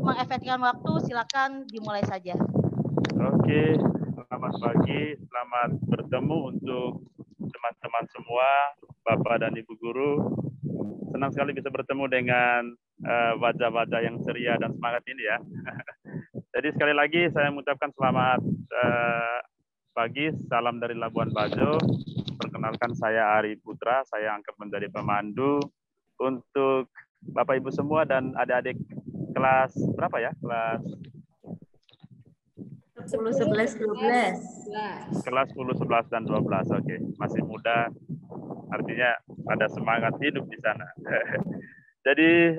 mengefektifkan waktu, silakan dimulai saja. Oke, selamat pagi, selamat bertemu untuk teman-teman semua, Bapak dan Ibu Guru. Senang sekali bisa bertemu dengan wajah-wajah yang ceria dan semangat ini ya. Jadi sekali lagi saya mengucapkan selamat pagi, salam dari Labuan Bajo. Perkenalkan saya Ari Putra, saya angkat menjadi pemandu untuk Bapak Ibu semua dan adik-adik kelas berapa ya? Kelas 10, 11, 12. Kelas 10, 11, dan 12. Oke, masih muda, artinya ada semangat hidup di sana. Jadi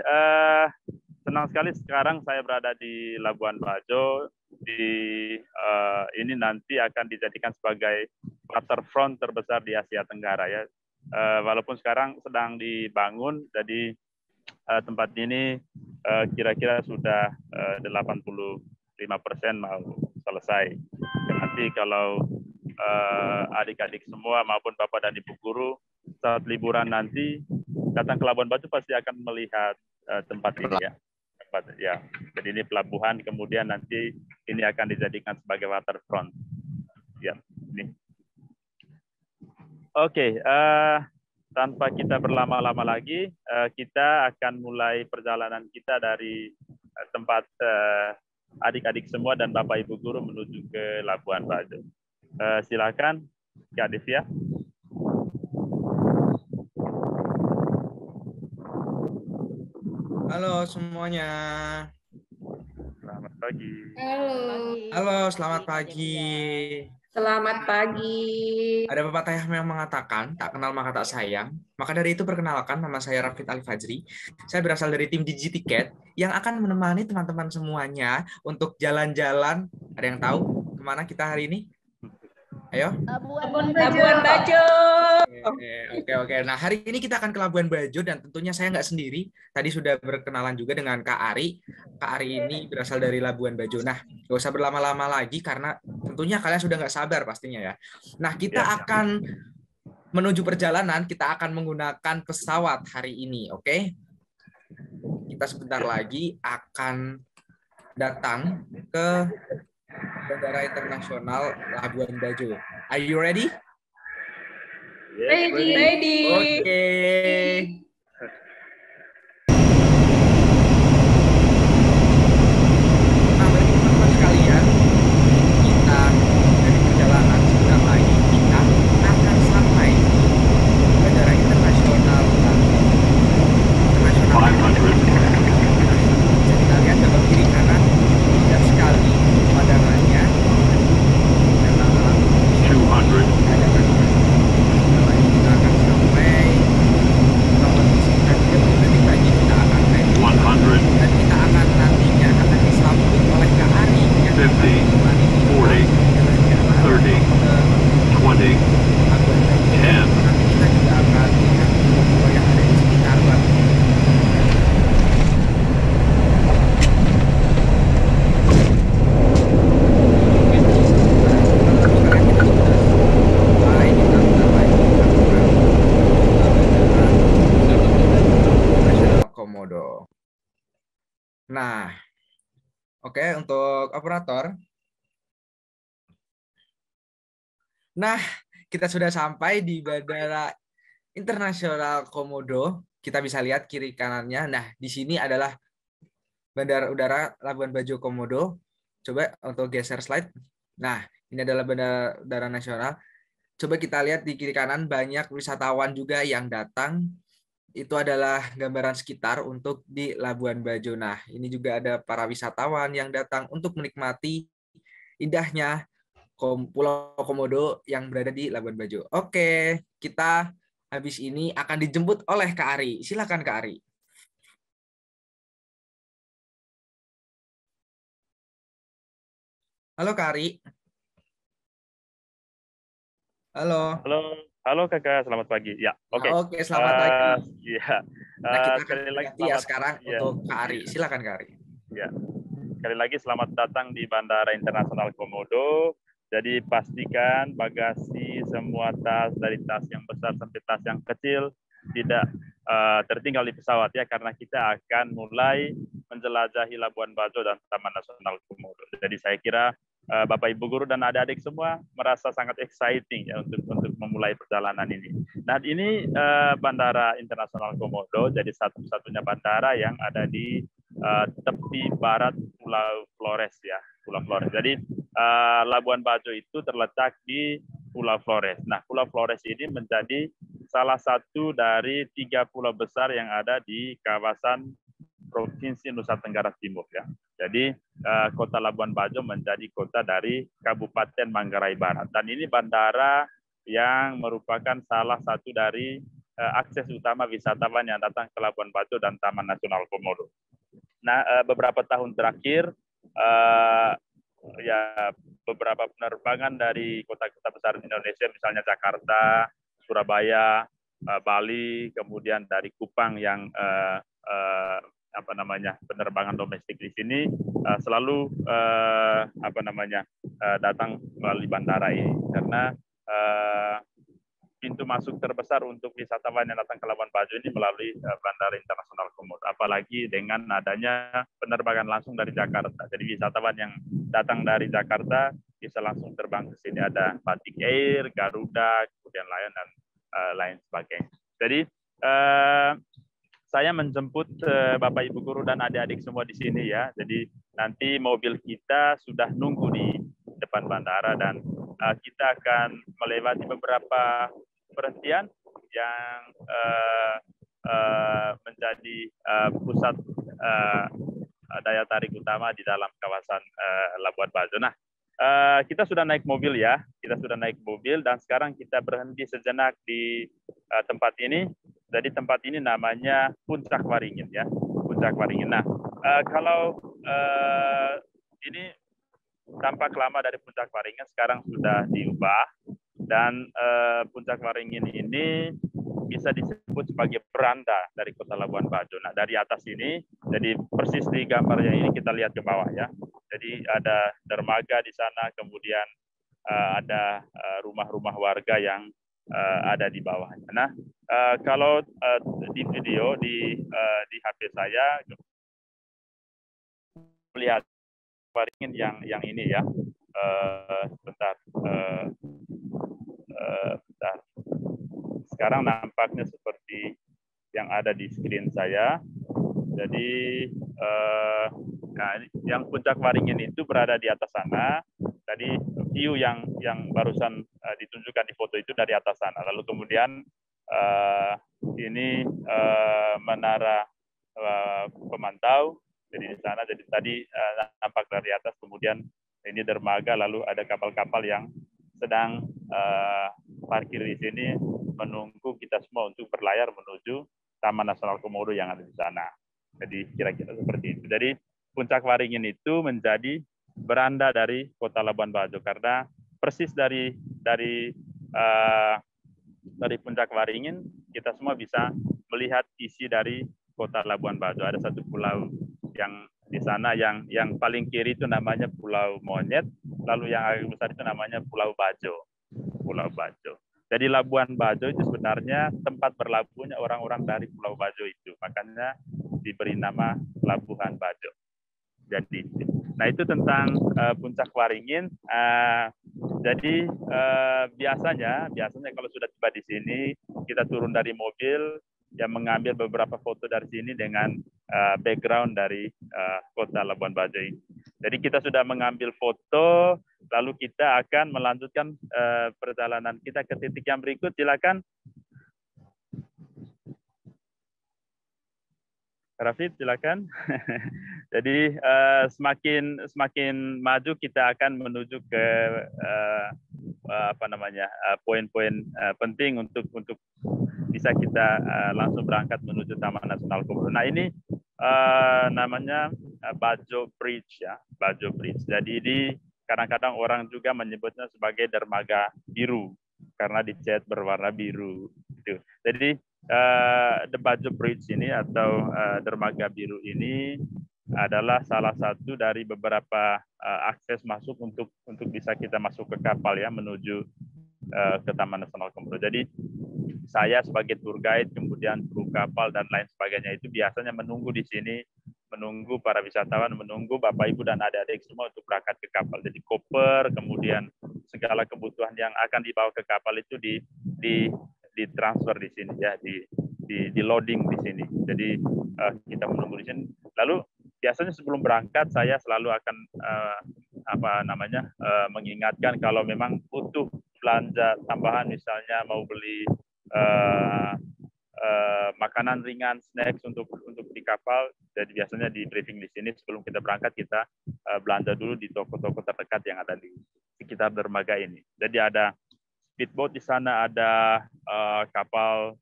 senang sekali sekarang saya berada di Labuan Bajo. Ini nanti akan dijadikan sebagai waterfront terbesar di Asia Tenggara ya. Walaupun sekarang sedang dibangun, jadi tempat ini kira-kira sudah 85% mau selesai. Nanti kalau adik-adik semua maupun Bapak dan Ibu Guru saat liburan nanti datang ke Labuan Bajo pasti akan melihat tempat ini ya. Ya, jadi ini pelabuhan, kemudian nanti ini akan dijadikan sebagai waterfront. Ya, ini. Oke, tanpa kita berlama-lama lagi, kita akan mulai perjalanan kita dari tempat adik-adik semua dan Bapak Ibu Guru menuju ke Labuan Bajo. Silakan, Kak Devia. Halo semuanya. Selamat pagi. Halo, selamat pagi. Selamat pagi. Ada pepatah yang mengatakan, tak kenal maka tak sayang. Maka dari itu perkenalkan, nama saya Rafid Ali Fajri. Saya berasal dari tim DigiTicket yang akan menemani teman-teman semuanya untuk jalan-jalan. Ada yang tahu kemana kita hari ini? Ayo. Labuan Bajo. Oke. Nah, hari ini kita akan ke Labuan Bajo dan tentunya saya nggak sendiri. Tadi sudah berkenalan juga dengan Kak Ari. Kak Ari ini berasal dari Labuan Bajo. Nah, nggak usah berlama-lama lagi karena tentunya kalian sudah nggak sabar pastinya ya. Nah, kita akan menuju perjalanan, kita akan menggunakan pesawat hari ini, oke? Kita sebentar lagi akan datang ke Bandara Internasional Labuan Bajo. Are you ready? Ready. Oke. Nah, bagi teman-teman sekalian, kita dari perjalanan sebentar lagi kita akan sampai di Bandara Internasional Internasional. 500. Bisa kita lihat belok kiri kanan, indah sekali pemandangannya. 200. Kita akan sampai kurang lebih sekitar 30 detik lagi kita akan naik 100. dan kita akan nantinya akan disambut oleh Kak Ari yang akan 50, menemani kita 40, 30, 20, 10. Nanti kita juga akan lihat foto yang ada di sekitar Batu. Komodo. Nah, oke untuk operator. Nah, kita sudah sampai di Bandara Internasional Komodo. Kita bisa lihat kiri kanannya. Nah, di sini adalah Bandara Udara Labuan Bajo Komodo. Coba untuk geser slide. Nah, ini adalah Bandara Udara Nasional. Coba kita lihat di kiri kanan banyak wisatawan juga yang datang. Itu adalah gambaran sekitar untuk di Labuan Bajo. Nah, ini juga ada para wisatawan yang datang untuk menikmati indahnya Pulau Komodo yang berada di Labuan Bajo. Oke, kita habis ini akan dijemput oleh Kak Ari. Silakan Kak Ari. Halo Kak Ari. Halo. Halo Kakak, selamat pagi. Ya, oke. Oke, selamat pagi. Ya. Nah, kita akan Sekali lagi ganti ya sekarang untuk Kak Ari. Silakan Kak Ari. Ya. Sekali lagi selamat datang di Bandara Internasional Komodo. Jadi pastikan bagasi semua tas dari tas yang besar sampai tas yang kecil tidak tertinggal di pesawat ya, karena kita akan mulai menjelajahi Labuan Bajo dan Taman Nasional Komodo. Jadi saya kira Bapak Ibu guru dan adik-adik semua merasa sangat exciting ya untuk memulai perjalanan ini. Nah, ini Bandara Internasional Komodo jadi satu-satunya bandara yang ada di tepi barat Pulau Flores ya, Pulau Flores. Jadi Labuan Bajo itu terletak di Pulau Flores. Nah, Pulau Flores ini menjadi salah satu dari 3 pulau besar yang ada di kawasan Provinsi Nusa Tenggara Timur ya. Jadi kota Labuan Bajo menjadi kota dari Kabupaten Manggarai Barat. Dan ini bandara yang merupakan salah satu dari akses utama wisatawan yang datang ke Labuan Bajo dan Taman Nasional Komodo. Nah, beberapa tahun terakhir ya beberapa penerbangan dari kota-kota besar di Indonesia, misalnya Jakarta, Surabaya, Bali, kemudian dari Kupang yang penerbangan domestik di sini selalu datang melalui bandara ini karena pintu masuk terbesar untuk wisatawan yang datang ke Labuan Bajo ini melalui Bandara Internasional Komodo. Apalagi dengan adanya penerbangan langsung dari Jakarta. Jadi wisatawan yang datang dari Jakarta bisa langsung terbang ke sini. Ada Batik Air, Garuda, kemudian Lion dan lain sebagainya. Jadi saya menjemput Bapak Ibu guru dan adik-adik semua di sini ya. Jadi nanti mobil kita sudah nunggu di depan bandara dan kita akan melewati beberapa perhentian yang menjadi pusat daya tarik utama di dalam kawasan Labuan Bajo. Nah, kita sudah naik mobil ya, dan sekarang kita berhenti sejenak di tempat ini. Jadi tempat ini namanya Puncak Waringin ya, Puncak Waringin. Nah, kalau ini tampak lama dari Puncak Waringin sekarang sudah diubah dan Puncak Waringin ini bisa disebut sebagai beranda dari Kota Labuan Bajo. Nah, dari atas ini, jadi persis di gambarnya ini kita lihat ke bawah ya. Jadi ada dermaga di sana, kemudian ada rumah-rumah warga yang ada di bawahnya. Nah, kalau di video di HP saya melihat Waringin yang ini ya. Bentar. Sekarang nampaknya seperti yang ada di screen saya. Jadi yang Puncak Waringin itu berada di atas sana. Tadi view yang barusan ditunjukkan di foto itu dari atas sana. Lalu kemudian ini menara pemantau. Jadi di sana, jadi tadi nampak dari atas, kemudian ini dermaga, lalu ada kapal-kapal yang sedang parkir di sini menunggu kita semua untuk berlayar menuju Taman Nasional Komodo yang ada di sana. Jadi kira-kira seperti itu. Jadi Puncak Waringin itu menjadi beranda dari Kota Labuan Bajo karena persis dari Puncak Waringin kita semua bisa melihat isi dari Kota Labuan Bajo. Ada satu pulau yang di sana yang paling kiri itu namanya Pulau Monyet, lalu yang agak besar itu namanya Pulau Bajo. Pulau Bajo. Jadi Labuan Bajo itu sebenarnya tempat berlabuhnya orang-orang dari Pulau Bajo itu, makanya diberi nama Labuhan Bajo. Jadi, nah itu tentang Puncak Waringin. Jadi biasanya kalau sudah tiba di sini kita turun dari mobil, yang mengambil beberapa foto dari sini dengan background dari Kota Labuan Bajo ini. Jadi kita sudah mengambil foto, lalu kita akan melanjutkan perjalanan kita ke titik yang berikut. Silakan. Rafid, silakan. Jadi semakin maju kita akan menuju ke poin-poin penting untuk bisa kita langsung berangkat menuju Taman Nasional Komodo. Nah ini namanya Bajo Bridge ya, Bajo Bridge. Jadi kadang-kadang orang juga menyebutnya sebagai dermaga biru karena dicat berwarna biru. Gitu. Jadi The Bajo Bridge ini atau dermaga biru ini adalah salah satu dari beberapa akses masuk untuk bisa kita masuk ke kapal ya menuju ke Taman Nasional Komodo. Jadi saya sebagai tour guide, kemudian kru kapal dan lain sebagainya itu biasanya menunggu di sini, menunggu para wisatawan, menunggu Bapak Ibu dan adik-adik semua untuk berangkat ke kapal. Jadi koper, kemudian segala kebutuhan yang akan dibawa ke kapal itu di transfer di sini ya, di loading di sini. Jadi kita menunggu di sini. Lalu biasanya sebelum berangkat saya selalu akan mengingatkan kalau memang butuh belanja tambahan, misalnya mau beli makanan ringan, snacks untuk di kapal. Jadi biasanya di briefing di sini sebelum kita berangkat kita belanja dulu di toko-toko terdekat yang ada di sekitar dermaga ini. Jadi ada speedboat di sana, ada kapal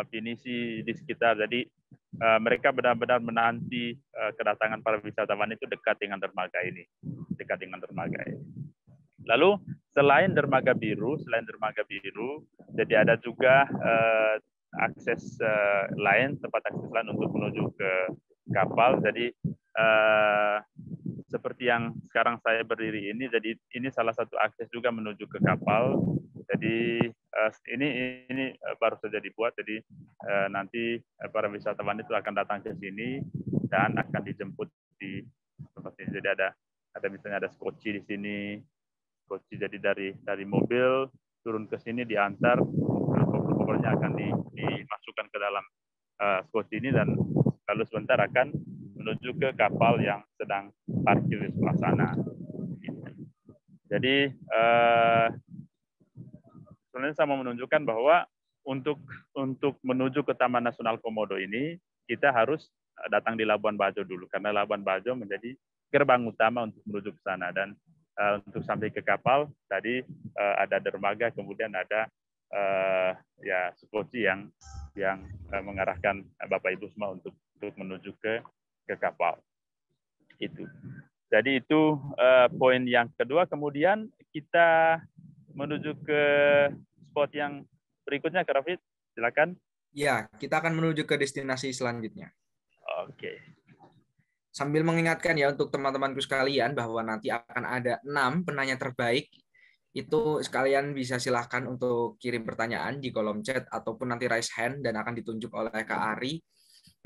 pinisi di sekitar. Jadi mereka benar-benar menanti kedatangan para wisatawan itu dekat dengan dermaga ini, Lalu selain dermaga biru, jadi ada juga akses lain, tempat akses lain untuk menuju ke kapal. Jadi seperti yang sekarang saya berdiri ini, jadi ini salah satu akses juga menuju ke kapal. Jadi ini baru saja dibuat. Jadi nanti para wisatawan itu akan datang ke sini dan akan dijemput di tempat ini. Jadi ada misalnya ada skoci di sini. Skoci jadi dari mobil turun ke sini diantar, koper-kopernya akan dimasukkan ke dalam skoci ini dan lalu sebentar akan menuju ke kapal yang sedang parkir di sebelah sana. Jadi sebenarnya saya mau menunjukkan bahwa untuk menuju ke Taman Nasional Komodo ini kita harus datang di Labuan Bajo dulu, karena Labuan Bajo menjadi gerbang utama untuk menuju ke sana. Dan untuk sampai ke kapal tadi ada dermaga, kemudian ada skoci yang mengarahkan Bapak Ibu semua untuk menuju ke kapal itu. Jadi itu poin yang kedua. Kemudian kita menuju ke spot yang berikutnya, Kak Rafid, silakan. Ya, kita akan menuju ke destinasi selanjutnya. Oke. Sambil mengingatkan ya untuk teman-temanku sekalian bahwa nanti akan ada 6 penanya terbaik. Itu sekalian bisa silahkan untuk kirim pertanyaan di kolom chat ataupun nanti raise hand dan akan ditunjuk oleh Kak Ari.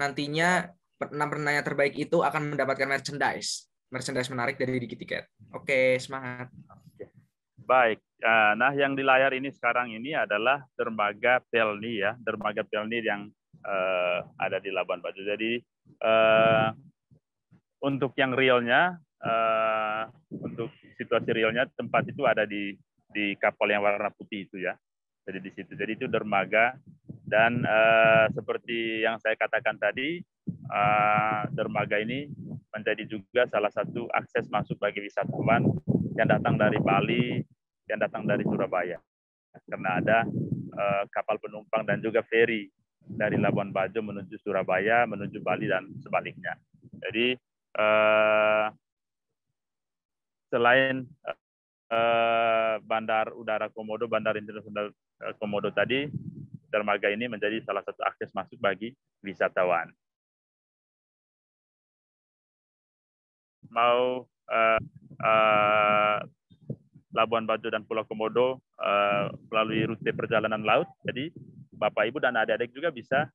Nantinya 6 penanya terbaik itu akan mendapatkan merchandise menarik dari Diki Tiket. Oke, semangat. Oke. Baik. Nah, yang di layar ini sekarang ini adalah dermaga Pelni ya, dermaga Pelni yang ada di Labuan Bajo. Jadi untuk yang realnya, untuk situasi realnya, tempat itu ada di kapal yang warna putih itu ya. Jadi di situ. Jadi itu dermaga. Dan seperti yang saya katakan tadi, dermaga ini menjadi juga salah satu akses masuk bagi wisatawan yang datang dari Bali, yang datang dari Surabaya. Karena ada kapal penumpang dan juga feri dari Labuan Bajo menuju Surabaya, menuju Bali, dan sebaliknya. Jadi selain Bandar Udara Komodo, Bandar Internasional Komodo tadi, dermaga ini menjadi salah satu akses masuk bagi wisatawan. Mau Labuan Bajo dan Pulau Komodo melalui rute perjalanan laut, jadi Bapak Ibu dan adik-adik juga bisa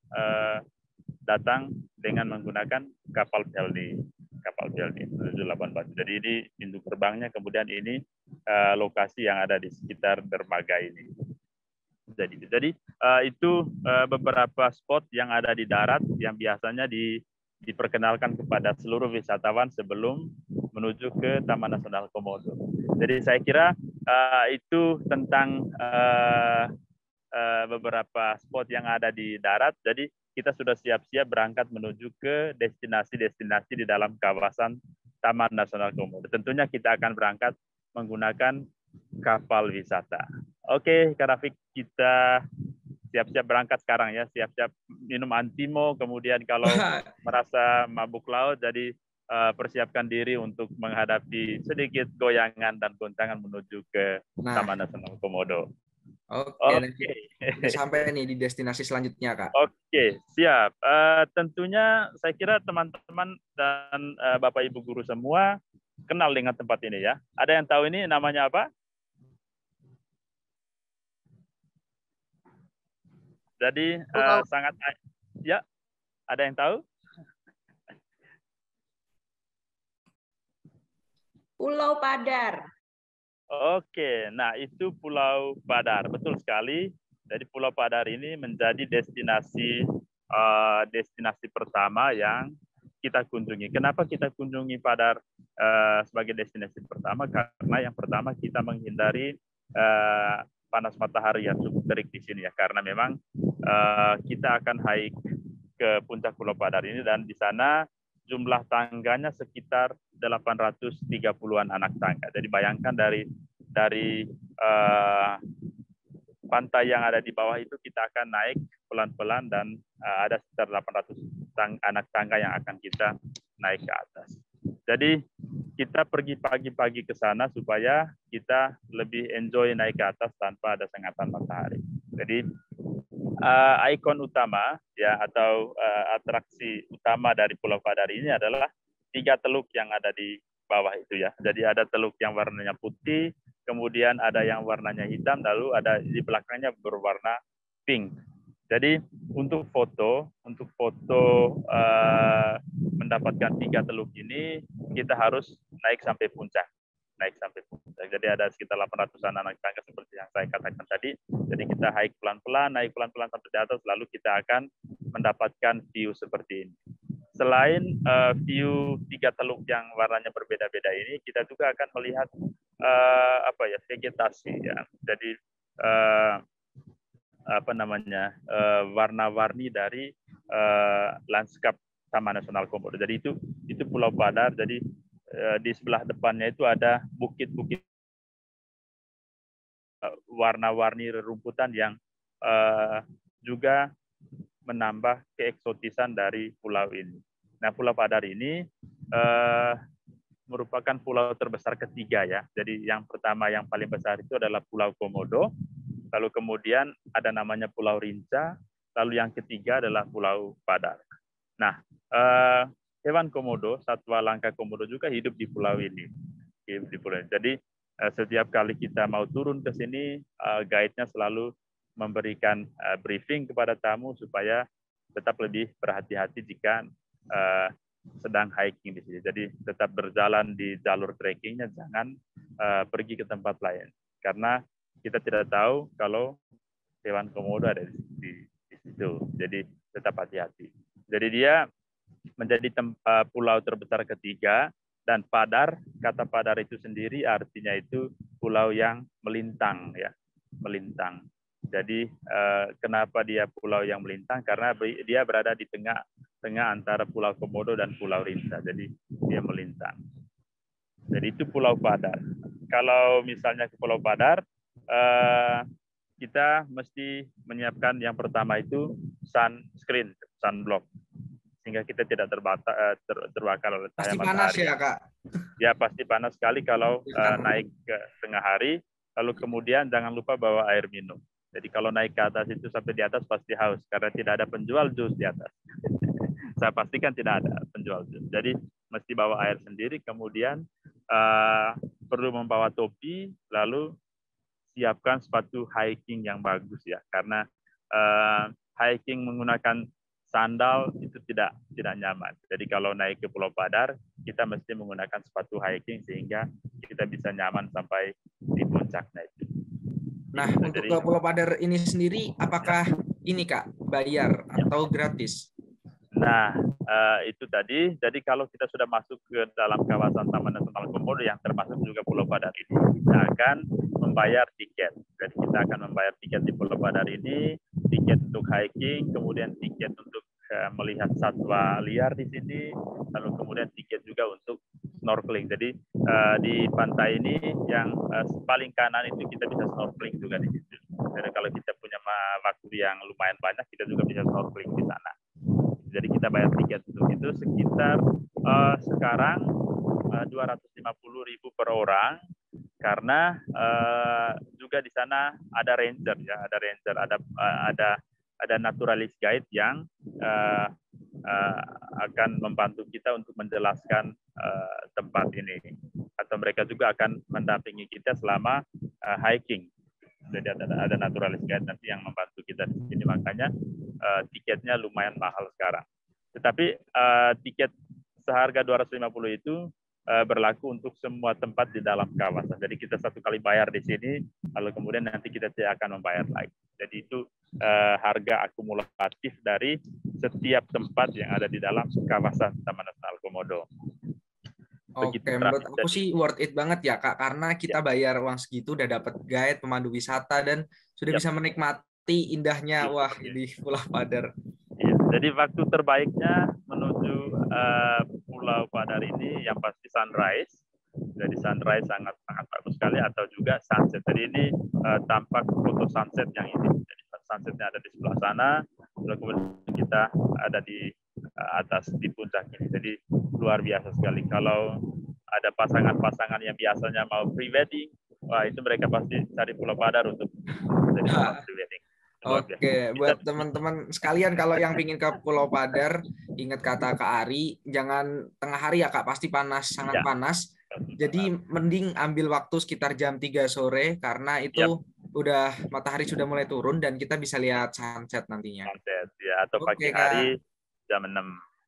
datang dengan menggunakan kapal Pelni menuju Labuan Bajo. Jadi ini pintu gerbangnya, kemudian ini lokasi yang ada di sekitar dermaga ini. Jadi itu beberapa spot yang ada di darat yang biasanya diperkenalkan kepada seluruh wisatawan sebelum menuju ke Taman Nasional Komodo. Jadi saya kira itu tentang beberapa spot yang ada di darat. Jadi kita sudah siap-siap berangkat menuju ke destinasi-destinasi di dalam kawasan Taman Nasional Komodo. Tentunya kita akan berangkat menggunakan kapal wisata. Oke, Kak Rafiq, kita siap-siap berangkat sekarang ya, siap-siap minum antimo, kemudian kalau merasa mabuk laut, jadi persiapkan diri untuk menghadapi sedikit goyangan dan goncangan menuju ke Taman Nasional Komodo. Oke. Udah sampai nih di destinasi selanjutnya, Kak. Oke, siap. Tentunya saya kira teman-teman dan Bapak Ibu guru semua kenal dengan tempat ini ya. Ada yang tahu ini namanya apa? Jadi Pulau. sangat ya, ada yang tahu? Pulau Padar. Oke, nah itu Pulau Padar, betul sekali. Jadi Pulau Padar ini menjadi destinasi destinasi pertama yang kita kunjungi. Kenapa kita kunjungi Padar sebagai destinasi pertama? Karena yang pertama kita menghindari panas matahari yang cukup terik di sini ya. Karena memang kita akan hike ke puncak Pulau Padar ini dan di sana jumlah tangganya sekitar 830-an anak tangga. Jadi bayangkan dari pantai yang ada di bawah itu kita akan naik pelan-pelan dan ada sekitar 800 anak tangga yang akan kita naik ke atas. Jadi kita pergi pagi-pagi ke sana supaya kita lebih enjoy naik ke atas tanpa ada sengatan matahari. Jadi ikon utama ya atau atraksi utama dari Pulau Padar ini adalah 3 teluk yang ada di bawah itu ya. Jadi ada teluk yang warnanya putih, kemudian ada yang warnanya hitam, lalu ada di belakangnya berwarna pink. Jadi untuk foto mendapatkan 3 teluk ini kita harus naik sampai puncak. Jadi ada sekitar 800-an anak tangga seperti yang saya katakan tadi. Jadi kita hike pelan-pelan, naik pelan-pelan sampai di atas, lalu kita akan mendapatkan view seperti ini. Selain view 3 teluk yang warnanya berbeda-beda ini, kita juga akan melihat vegetasi ya. Jadi warna-warni dari lanskap Taman Nasional Komodo. Jadi itu Pulau Padar. Jadi di sebelah depannya itu ada bukit-bukit warna-warni rerumputan yang juga menambah keeksotisan dari pulau ini. Nah, Pulau Padar ini merupakan pulau terbesar ketiga ya. Jadi yang pertama yang paling besar itu adalah Pulau Komodo, lalu kemudian ada namanya Pulau Rinca, lalu yang ketiga adalah Pulau Padar. Nah, hewan komodo, satwa langka komodo juga hidup di pulau ini. Jadi setiap kali kita mau turun ke sini, guide-nya selalu memberikan briefing kepada tamu supaya tetap lebih berhati-hati jika sedang hiking di sini. Jadi tetap berjalan di jalur trekkingnya, jangan pergi ke tempat lain. Karena kita tidak tahu kalau hewan komodo ada di situ. Jadi tetap hati-hati. Jadi dia menjadi pulau terbesar ketiga, dan Padar, kata Padar itu sendiri artinya itu pulau yang melintang ya, melintang. Jadi kenapa dia pulau yang melintang? Karena dia berada di tengah antara Pulau Komodo dan Pulau Rinca. Jadi dia melintang. Jadi itu Pulau Padar. Kalau misalnya ke Pulau Padar, kita mesti menyiapkan yang pertama itu sunscreen, sunblock, sehingga kita tidak terbakar oleh cahaya matahari. Pasti panas ya, Kak? Ya, pasti panas sekali kalau naik ke tengah hari. Lalu kemudian jangan lupa bawa air minum. Jadi kalau naik ke atas itu sampai di atas pasti haus, karena tidak ada penjual jus di atas. Saya pastikan tidak ada penjual jus. Jadi mesti bawa air sendiri, kemudian perlu membawa topi, lalu siapkan sepatu hiking yang bagus ya, karena hiking menggunakan sandal itu tidak nyaman. Jadi kalau naik ke Pulau Padar, kita mesti menggunakan sepatu hiking sehingga kita bisa nyaman sampai di puncaknya itu. Nah, untuk ke Pulau Padar ini sendiri, apakah ini Kak bayar atau gratis? Nah, itu tadi. Jadi kalau kita sudah masuk ke dalam kawasan Taman Nasional Komodo yang termasuk juga Pulau Padar ini, kita akan membayar tiket. Jadi kita akan membayar tiket di Pulau Padar ini, tiket untuk hiking, kemudian tiket untuk melihat satwa liar di sini, lalu kemudian tiket juga untuk snorkeling. Jadi di pantai ini yang paling kanan itu kita bisa snorkeling juga di situ. Jadi kalau kita punya waktu yang lumayan banyak, kita juga bisa snorkeling di sana. Jadi kita bayar tiket untuk itu sekitar sekarang 250.000 per orang, karena juga di sana ada ranger ya, ada naturalis guide yang akan membantu kita untuk menjelaskan tempat ini, atau mereka juga akan mendampingi kita selama hiking. Jadi ada naturalis guide nanti yang membantu kita di sini, makanya tiketnya lumayan mahal sekarang. Tetapi tiket seharga 250 itu berlaku untuk semua tempat di dalam kawasan. Jadi kita satu kali bayar di sini, lalu kemudian nanti kita tidak akan membayar lagi. Jadi itu harga akumulatif dari setiap tempat yang ada di dalam kawasan Taman Nasional Komodo. Oke, Begitu, menurut aku Jadi, sih worth it banget ya Kak, karena kita bayar uang segitu udah dapat guide, pemandu wisata, dan sudah Yap. bisa menikmati indahnya wah Oke. di Pulau Padar. Iya, jadi waktu terbaiknya menuju Pulau Padar ini yang pasti sunrise. Jadi sunrise sangat bagus sekali, atau juga sunset. Jadi ini tampak foto sunset yang ini. Jadi sunsetnya ada di sebelah sana, lalu kemudian kita ada di atas di puncak ini. Jadi luar biasa sekali. Kalau ada pasangan-pasangan yang biasanya mau pre-wedding, wah itu mereka pasti cari Pulau Padar untuk pre-wedding. Oke, buat teman-teman sekalian kalau yang ingin ke Pulau Padar, ingat kata Kak Ari, jangan tengah hari ya Kak, pasti panas, sangat panas. Jadi mending ambil waktu sekitar jam 3 sore karena itu udah matahari sudah mulai turun dan kita bisa lihat sunset nantinya. Sunset ya, atau pagi Kak. hari jam 6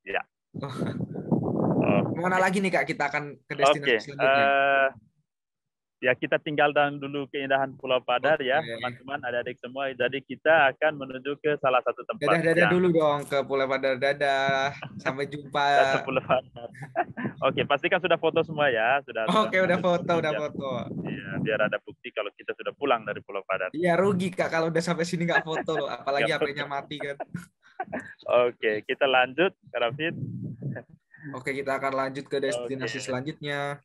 ya. Kemana lagi nih Kak kita akan ke destinasi selanjutnya? Ya kita tinggalkan dulu keindahan Pulau Padar ya teman-teman, adik-adik semua. Jadi kita akan menuju ke salah satu tempat. Dadah dulu dong ke Pulau Padar. Dadah. Sampai jumpa. Pulau Padar. Oke, pastikan sudah foto semua ya. Oke, udah foto. Iya, biar ada bukti kalau kita sudah pulang dari Pulau Padar. Iya, rugi Kak kalau udah sampai sini nggak foto loh, apalagi HP-nya mati kan. Oke, kita lanjut, Kak David. Oke, kita akan lanjut ke destinasi selanjutnya.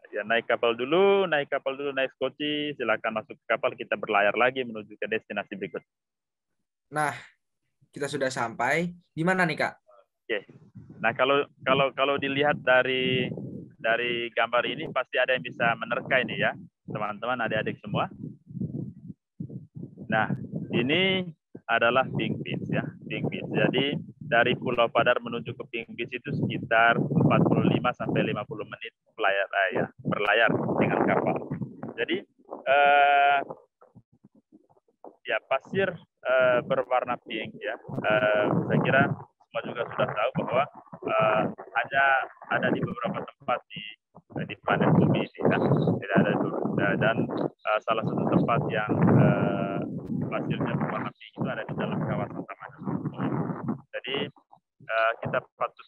Ya, naik kapal dulu, naik skoci, silakan masuk ke kapal, kita berlayar lagi menuju ke destinasi berikut. Nah, kita sudah sampai. Di mana nih, Kak? Oke. Nah, kalau dilihat dari gambar ini pasti ada yang bisa menerka ini ya, teman-teman, adik-adik semua. Nah, ini adalah Pink Beach ya, Pink Beach. Jadi dari Pulau Padar menuju ke Pink Beach itu sekitar 45 sampai 50 menit berlayar dengan kapal. Jadi ya pasir berwarna pink ya. Saya kira semua juga sudah tahu bahwa hanya ada di beberapa tempat di planet bumi ini kan, tidak ada dulu. Dan salah satu tempat yang pasirnya berwarna pink itu ada di dalam kawasan Taman Nasional. Jadi kita patut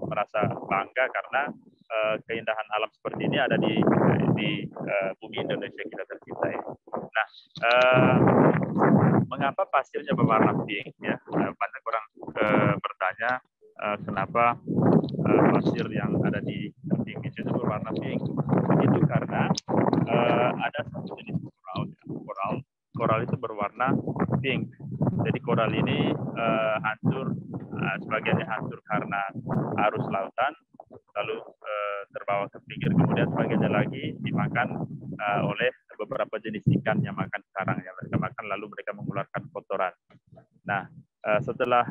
merasa bangga karena keindahan alam seperti ini ada di bumi Indonesia kita tercinta ya. Nah, mengapa pasirnya berwarna pink ya? Banyak orang bertanya kenapa pasir yang ada di Pink Beach itu berwarna pink. Itu karena ada satu jenis koral itu berwarna pink. Jadi koral ini hancur, sebagiannya hancur karena arus lautan, lalu terbawa ke pinggir, kemudian sebagiannya lagi dimakan oleh beberapa jenis ikan yang makan karang yang mereka makan, lalu mereka mengeluarkan kotoran. Nah, setelah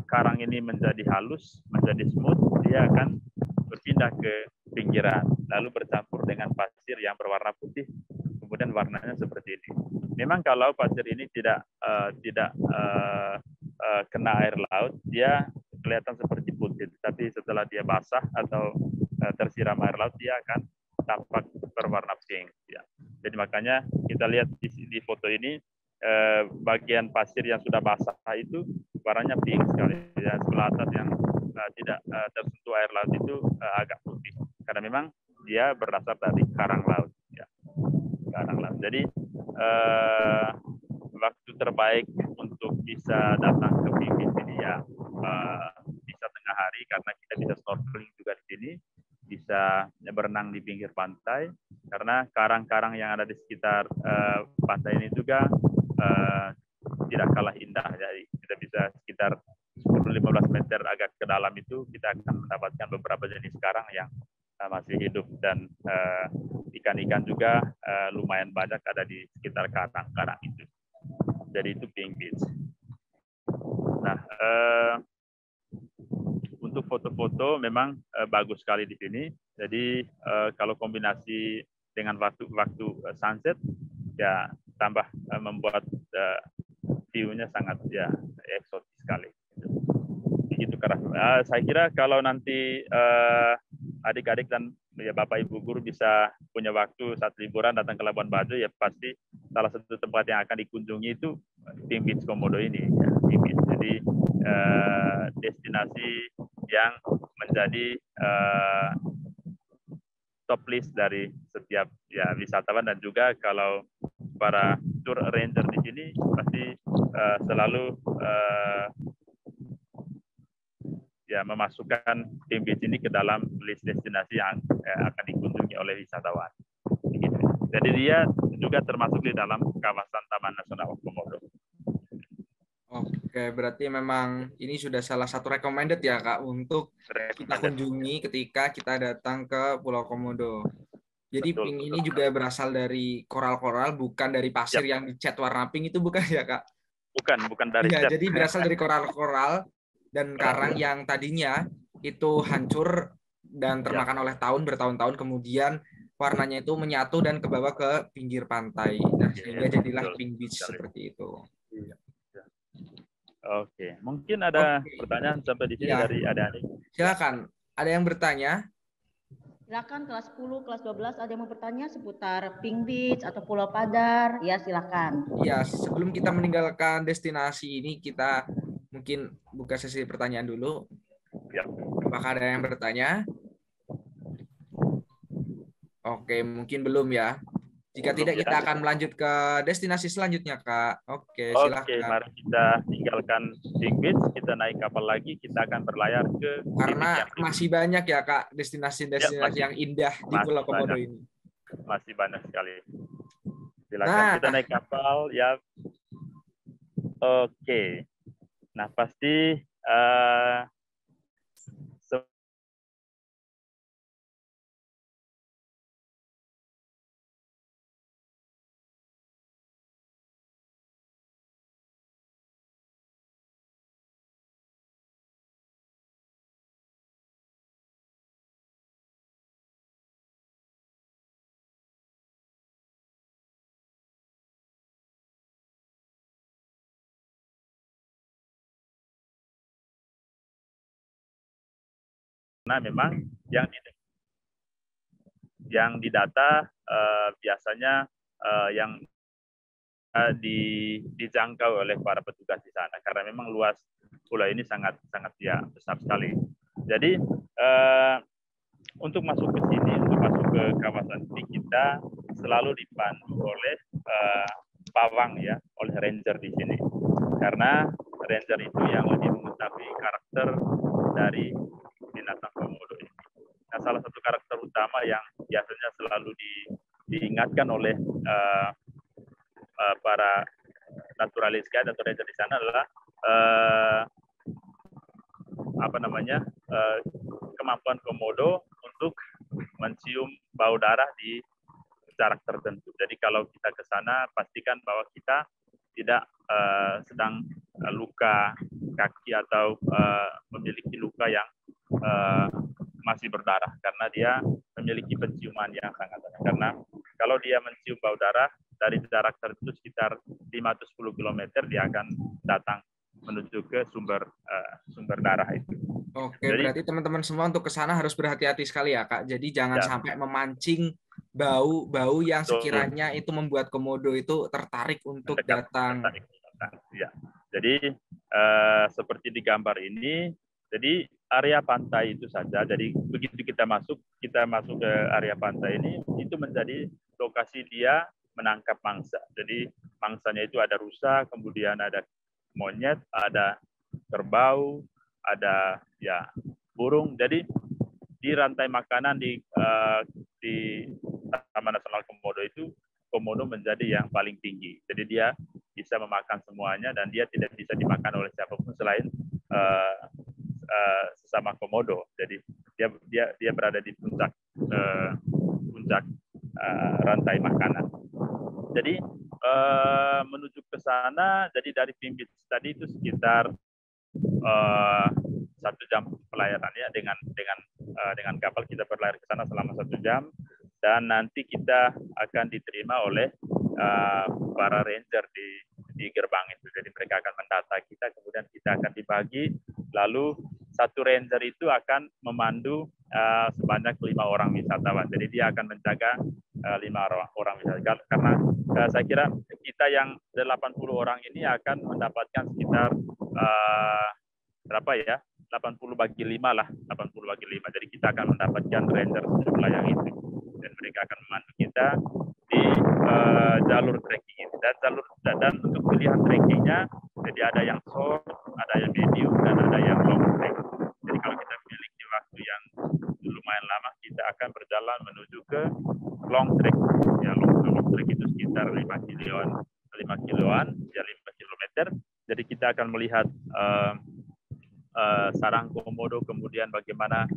karang ini menjadi halus, menjadi smooth, dia akan berpindah ke pinggiran, lalu bercampur dengan pasir yang berwarna putih, kemudian warnanya seperti ini. Memang kalau pasir ini tidak kena air laut, dia kelihatan seperti putih, tapi setelah dia basah atau tersiram air laut, dia akan tampak berwarna pink. Ya. Jadi makanya kita lihat di foto ini bagian pasir yang sudah basah itu warnanya pink sekali. Ya, sebelah atas yang tidak tersentuh air laut itu agak putih, karena memang dia berasal dari karang laut. Ya. Karang laut. Jadi waktu terbaik untuk bisa datang ke Pink Beach ini ya bisa tengah hari, karena kita bisa snorkeling juga di sini, bisa berenang di pinggir pantai, karena karang-karang yang ada di sekitar pantai ini juga tidak kalah indah. Jadi kita bisa sekitar 10-15 meter agak ke dalam itu kita akan mendapatkan beberapa jenis karang yang masih hidup, dan ikan-ikan juga lumayan banyak ada di sekitar karang-karang itu. Jadi itu Pink Beach. Nah, untuk foto-foto memang bagus sekali di sini. Jadi kalau kombinasi dengan waktu sunset, ya tambah membuat view-nya sangat ya eksotis sekali. Begitu saya kira kalau nanti adik-adik dan ya Bapak Ibu guru bisa punya waktu saat liburan datang ke Labuan Bajo, ya pasti salah satu tempat yang akan dikunjungi itu Pink Beach Komodo ini. Ya, Pink Beach. Jadi destinasi yang menjadi top list dari setiap ya wisatawan, dan juga kalau para tour ranger di sini pasti selalu ya memasukkan Pink Beach ini ke dalam list destinasi yang akan dikunjungi oleh wisatawan. Begitu. Jadi dia juga termasuk di dalam kawasan Taman Nasional Komodo. Oke, berarti memang ini sudah salah satu recommended ya Kak untuk kita kunjungi ketika kita datang ke Pulau Komodo. Jadi Betul, pink betul. ini juga berasal dari koral-koral, bukan dari pasir yang dicat warna pink itu, bukan ya Kak? Bukan dari Iya, cat. jadi berasal dari koral-koral dan karang yang tadinya itu hancur dan termakan oleh tahun bertahun-tahun, kemudian warnanya itu menyatu dan ke bawah ke pinggir pantai. Nah, sehingga jadilah Pink Beach seperti itu. Oke, mungkin ada pertanyaan sampai di sini dari adik-adik. Silakan, ada yang bertanya? Silakan kelas 10, kelas 12 ada yang mau bertanya seputar Pink Beach atau Pulau Padar? Ya, silakan. Ya, sebelum kita meninggalkan destinasi ini, kita mungkin buka sesi pertanyaan dulu. Ya. Apakah ada yang bertanya? Oke, mungkin belum ya. Jika tidak, kita akan melanjut ke destinasi selanjutnya, Kak. Oke, silakan. Oke, mari kita tinggalkan Pink Beach, kita naik kapal lagi, kita akan berlayar ke... Karena masih banyak ya, Kak, destinasi-destinasi yang indah di Pulau Komodo ini. Masih banyak sekali. Silakan kita naik kapal, ya. Oke. Nah, pasti... Nah, memang yang didata biasanya yang dijangkau oleh para petugas di sana, karena memang luas pulau ini sangat ya besar sekali. Jadi untuk masuk ke sini, untuk masuk ke kawasan ini, kita selalu dipandu oleh pawang ya, oleh ranger di sini, karena ranger itu yang lebih mengetahui karakter dari binatang komodo ini. Nah, salah satu karakter utama yang biasanya selalu diingatkan oleh para naturalis guide atau ranger di sana adalah kemampuan komodo untuk mencium bau darah di jarak tertentu. Jadi kalau kita ke sana, pastikan bahwa kita tidak sedang luka kaki atau memiliki luka yang masih berdarah, karena dia memiliki penciuman yang sangat banyak. Karena kalau dia mencium bau darah dari jarak tertentu sekitar 5-10 km, dia akan datang menuju ke sumber darah itu. Oke, jadi, berarti teman-teman semua untuk ke sana harus berhati-hati sekali ya, Kak. Jadi jangan sampai memancing bau yang sekiranya itu membuat komodo itu tertarik untuk datang. Ya. Jadi seperti di gambar ini, jadi area pantai itu saja. Jadi begitu kita masuk ke area pantai ini, itu menjadi lokasi dia menangkap mangsa. Jadi mangsanya itu ada rusa, kemudian ada monyet, ada kerbau, ada ya burung. Jadi di rantai makanan di Taman Nasional Komodo itu, komodo menjadi yang paling tinggi. Jadi dia bisa memakan semuanya, dan dia tidak bisa dimakan oleh siapapun selain sesama komodo. Jadi dia berada di puncak rantai makanan. Jadi menuju ke sana, jadi dari Pink Beach tadi itu sekitar 1 jam pelayarannya, dengan kapal kita berlayar ke sana selama 1 jam, dan nanti kita akan diterima oleh para ranger di gerbang itu. Jadi mereka akan mendata kita, kemudian kita akan dibagi, lalu satu ranger itu akan memandu sebanyak 5 orang wisatawan. Jadi dia akan menjaga 5 orang wisatawan. Karena saya kira kita yang 80 orang ini akan mendapatkan sekitar berapa ya? 80 bagi 5 lah, 80 bagi 5. Jadi kita akan mendapatkan ranger jumlah yang itu. Dan mereka akan memandu kita di jalur trekking ini. Dan untuk pilihan trekkingnya, jadi ada yang short, ada yang medium, dan ada yang long trek. Jadi kalau kita memiliki waktu yang lumayan lama, kita akan berjalan menuju ke long trek. Ya, long trek itu sekitar 5 kiloan, ya 5 kilometer. Jadi kita akan melihat sarang komodo, kemudian bagaimana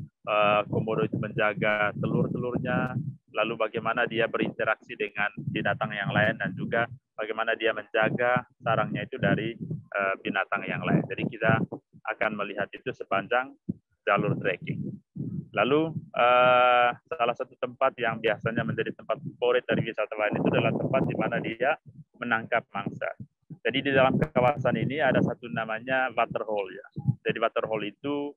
komodo itu menjaga telur-telurnya, lalu bagaimana dia berinteraksi dengan binatang yang lain, dan juga bagaimana dia menjaga sarangnya itu dari binatang yang lain. Jadi kita akan melihat itu sepanjang jalur trekking. Lalu salah satu tempat yang biasanya menjadi tempat favorit dari wisatawan itu adalah tempat di mana dia menangkap mangsa. Jadi di dalam kawasan ini ada satu namanya waterhole ya. Jadi waterhole itu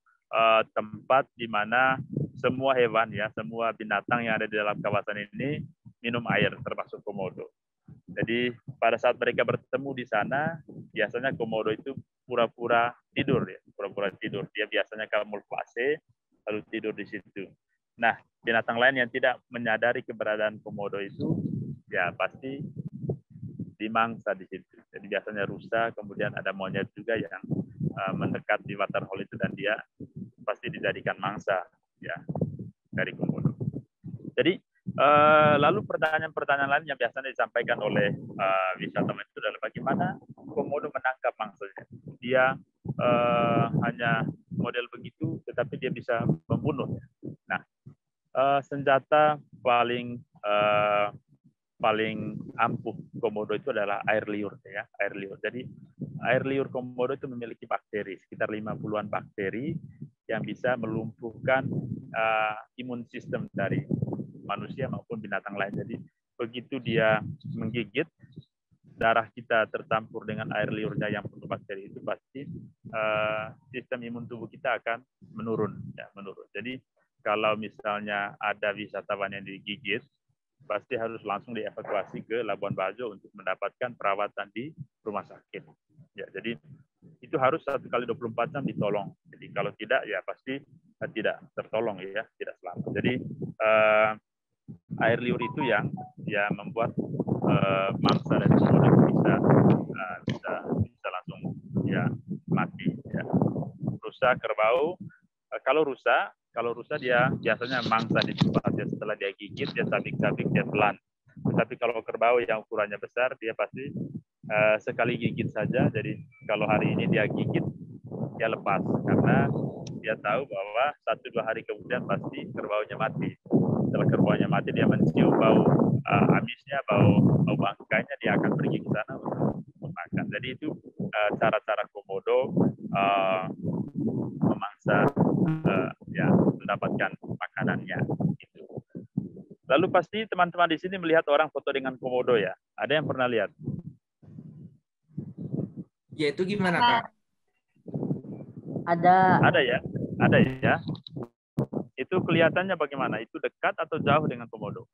tempat di mana semua hewan ya, semua binatang yang ada di dalam kawasan ini minum air, termasuk komodo. Jadi pada saat mereka bertemu di sana, biasanya komodo itu pura-pura tidur ya, pura-pura tidur. Dia biasanya kamuflase lalu tidur di situ. Nah, binatang lain yang tidak menyadari keberadaan komodo itu ya pasti dimangsa di situ. Jadi biasanya rusa, kemudian ada monyet juga yang mendekat di waterhole itu, dan dia pasti dijadikan mangsa ya dari komodo. Jadi lalu pertanyaan-pertanyaan lain yang biasanya disampaikan oleh wisatawan itu adalah bagaimana komodo menangkap mangsanya. Dia hanya model begitu, tetapi dia bisa membunuh. Nah, senjata paling ampuh komodo itu adalah air liur ya, air liur. Jadi air liur komodo itu memiliki bakteri, sekitar 50-an bakteri yang bisa melumpuhkan imun sistem dari manusia maupun binatang lain. Jadi begitu dia menggigit, darah kita tercampur dengan air liurnya yang penuh bakteri itu, pasti sistem imun tubuh kita akan menurun ya, menurun. Jadi kalau misalnya ada wisatawan yang digigit, pasti harus langsung dievakuasi ke Labuan Bajo untuk mendapatkan perawatan di rumah sakit. Ya, jadi itu harus 1 kali 24 jam ditolong. Jadi kalau tidak ya pasti tidak tertolong ya, tidak selamat. Jadi air liur itu yang membuat mangsa dari komodo bisa langsung ya mati ya. Rusa, kerbau, kalau rusa dia biasanya mangsa di tempat dia, setelah dia gigit dia sabik-sabik, dia telan. Tetapi kalau kerbau yang ukurannya besar, dia pasti sekali gigit saja. Jadi kalau hari ini dia gigit, dia lepas karena dia tahu bahwa 1-2 hari kemudian pasti kerbaunya mati. Setelah kerbaunya mati, dia mencium bau amisnya, bau bangkainya, dia akan pergi ke sana untuk makan. Jadi itu cara-cara komodo memangsa ya mendapatkan makanannya. Gitu. Lalu pasti teman-teman di sini melihat orang foto dengan komodo ya. Ada yang pernah lihat? Ya itu gimana Kak? Ada ya, ada ya. Itu kelihatannya bagaimana? Itu dekat atau jauh dengan komodo?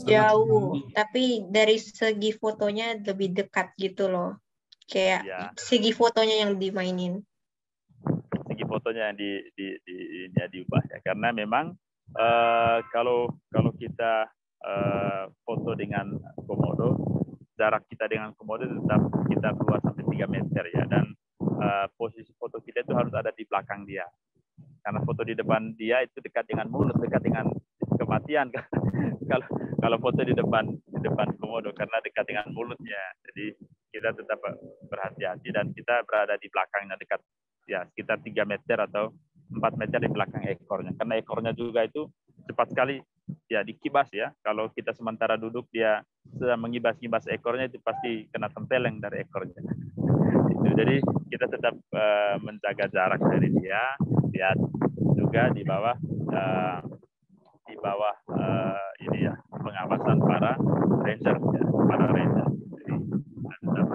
Jauh, tapi dari segi fotonya lebih dekat gitu loh. Kayak ya, segi fotonya yang dimainin. Segi fotonya yang diubah ya. Karena memang kalau kita foto dengan komodo, jarak kita dengan komodo tetap kita keluar sampai 3 meter ya, dan posisi foto kita itu harus ada di belakang dia. Karena foto di depan dia itu dekat dengan mulut, dekat dengan kematian. kalau foto di depan komodo karena dekat dengan mulutnya. Jadi kita tetap berhati-hati dan kita berada di belakangnya, dekat ya sekitar 3 meter atau 4 meter di belakang ekornya. Karena ekornya juga itu cepat sekali ya dikibas ya. Kalau kita sementara duduk, dia sedang mengibas-ngibas ekornya, itu pasti kena tempeleng dari ekornya. Jadi kita tetap menjaga jarak dari dia. Lihat juga di bawah ini ya pengawasan para ranger ya, para ranger. Jadi tetap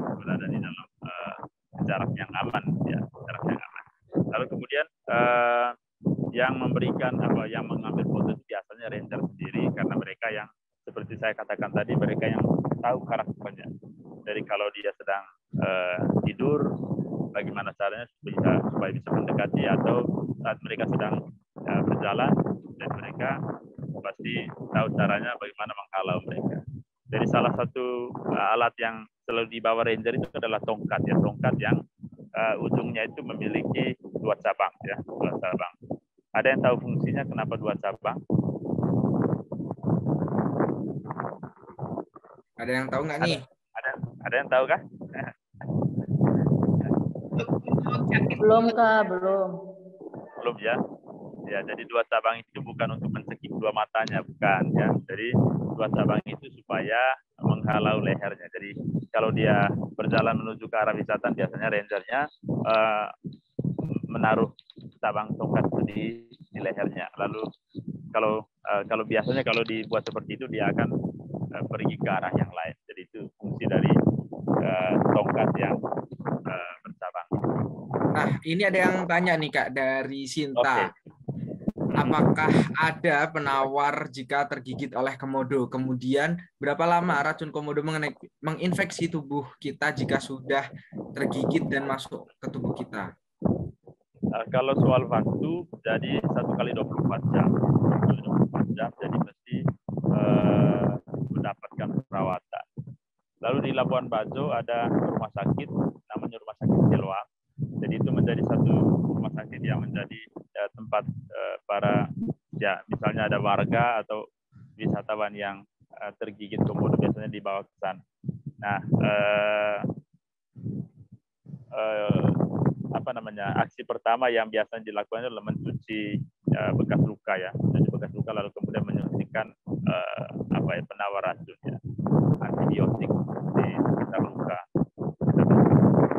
memberikan yang mengambil foto itu biasanya ranger sendiri, karena mereka yang seperti saya katakan tadi, mereka yang tahu karakternya. Jadi kalau dia sedang tidur, bagaimana caranya supaya bisa mendekati, atau saat mereka sedang berjalan, dan mereka pasti tahu caranya bagaimana menghalau mereka. Jadi salah satu alat yang selalu dibawa ranger itu adalah tongkat, ya, tongkat yang ujungnya itu memiliki 2 cabang, ya, 2 cabang. Ada yang tahu fungsinya kenapa 2 cabang? Ada yang tahu nggak nih? Ada yang tahu kah? Belum Kak, belum. Belum, ya. Ya, jadi 2 cabang itu bukan untuk mencekik 2 matanya, bukan, ya. Jadi 2 cabang itu supaya menghalau lehernya. Jadi kalau dia berjalan menuju ke arah wisata, biasanya rangernya menaruh cabang tongkat itu di lehernya. Lalu kalau biasanya kalau dibuat seperti itu, dia akan pergi ke arah yang lain. Jadi itu fungsi dari tongkat yang bercabang. Nah, ini ada yang tanya nih Kak dari Sinta. Oke. Apakah ada penawar jika tergigit oleh komodo? Kemudian berapa lama racun komodo menginfeksi tubuh kita jika sudah tergigit dan masuk ke tubuh kita? Kalau soal waktu, jadi 1 kali 24 jam. 1 kali 24 jam, jadi mesti mendapatkan perawatan. Lalu di Labuan Bajo ada rumah sakit, namanya Rumah Sakit Siloam. Jadi itu menjadi satu rumah sakit yang menjadi tempat para, ya, misalnya ada warga atau wisatawan yang tergigit komodo, biasanya dibawa ke sana. Nah, aksi pertama yang biasanya dilakukan adalah mencuci bekas luka, ya, mencuci bekas luka, lalu kemudian menyuntikkan penawar racun, ya, antibiotik di sekitar luka.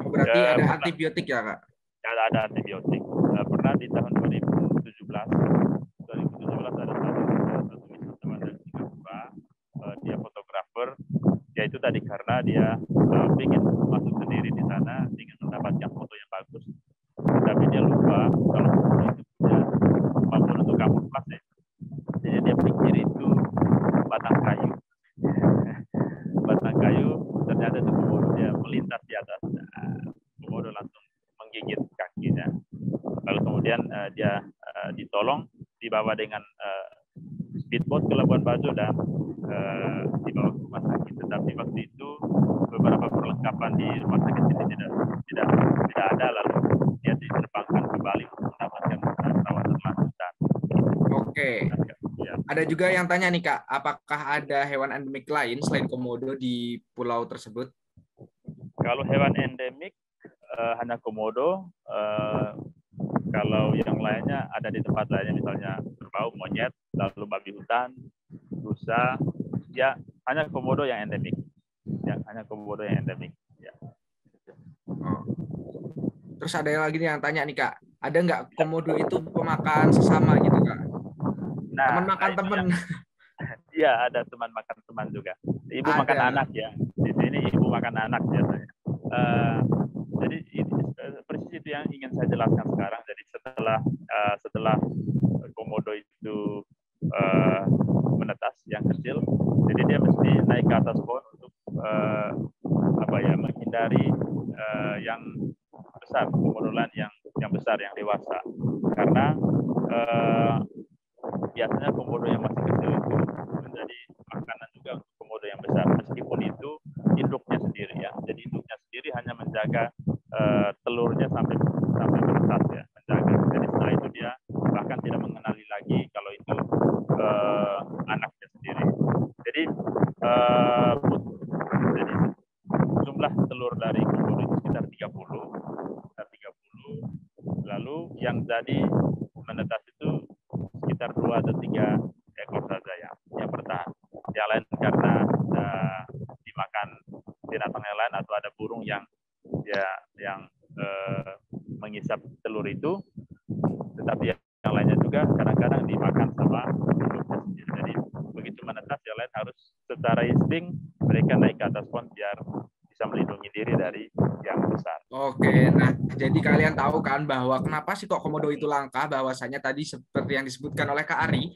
Berarti ada antibiotik ya Kak? Ada antibiotik. Pernah di tahun 2017 ada satu wisatawan dari Singapura, dia fotografer. Ya itu tadi karena dia ingin masuk sendiri di sana, ingin mendapatkan foto yang bagus, tapi dia lupa kalau foto itu punya kemampuan untuk kamuflase. Jadi dia pikir itu batang kayu. Batang kayu, ternyata itu komodo. Dia melintas di atas, komodo langsung menggigit kakinya. Lalu kemudian dia ditolong, dibawa dengan speedboat ke Labuan Bajo dan dibawa ke rumah sakit. Tetapi waktu itu beberapa perlengkapan di rumah sakit ini tidak ada, lalu dia diterbangkan ke Bali untuk mendapatkan perawatan lanjutan. Oke. Ya. Ada juga yang tanya nih Kak, apakah ada hewan endemik lain selain komodo di pulau tersebut? Kalau hewan endemik hanya komodo. Kalau yang lainnya ada di tempat lainnya, misalnya kerbau, monyet, lalu babi hutan, rusa, ya hanya komodo yang endemik. Ya, hanya komodo yang endemik. Ya. Oh. Terus ada yang lagi yang tanya nih Kak, ada nggak komodo itu pemakan sesama gitu Kak? Nah, teman makan teman. Iya, ada teman makan teman juga. Ibu ada. makan anak, ya. Di sini ibu makan anak biasanya. Jadi persis itu yang ingin saya jelaskan sekarang. Jadi setelah komodo itu menetas yang kecil, jadi dia mesti naik ke atas pohon untuk menghindari yang besar, komodo lain yang besar, yang dewasa. Karena biasanya komodo yang masih kecil itu menjadi makanan juga untuk komodo yang besar, meskipun itu induknya sendiri, ya. Jadi induknya sendiri hanya menjaga telurnya sampai menetas, ya, menjaga. Jadi setelah itu dia bahkan tidak mengenali lagi kalau itu anaknya sendiri. Jadi jumlah telur dari komodo itu sekitar 30. Lalu yang jadi menetas itu sekitar 2 atau 3 ekor saja yang bertahan. Yang lain karena dimakan binatang yang lain atau ada burung yang menghisap telur itu. Tetapi yang lainnya juga kadang-kadang dimakan sama induknya sendiri. Jadi begitu menetas, yang lain harus secara insting mereka naik ke atas pohon biar bisa melindungi diri dari yang besar. Oke, nah jadi Jadi kalian tahu kan bahwa kenapa sih kok komodo itu langka? Bahwasanya tadi seperti yang disebutkan oleh Kak Ari,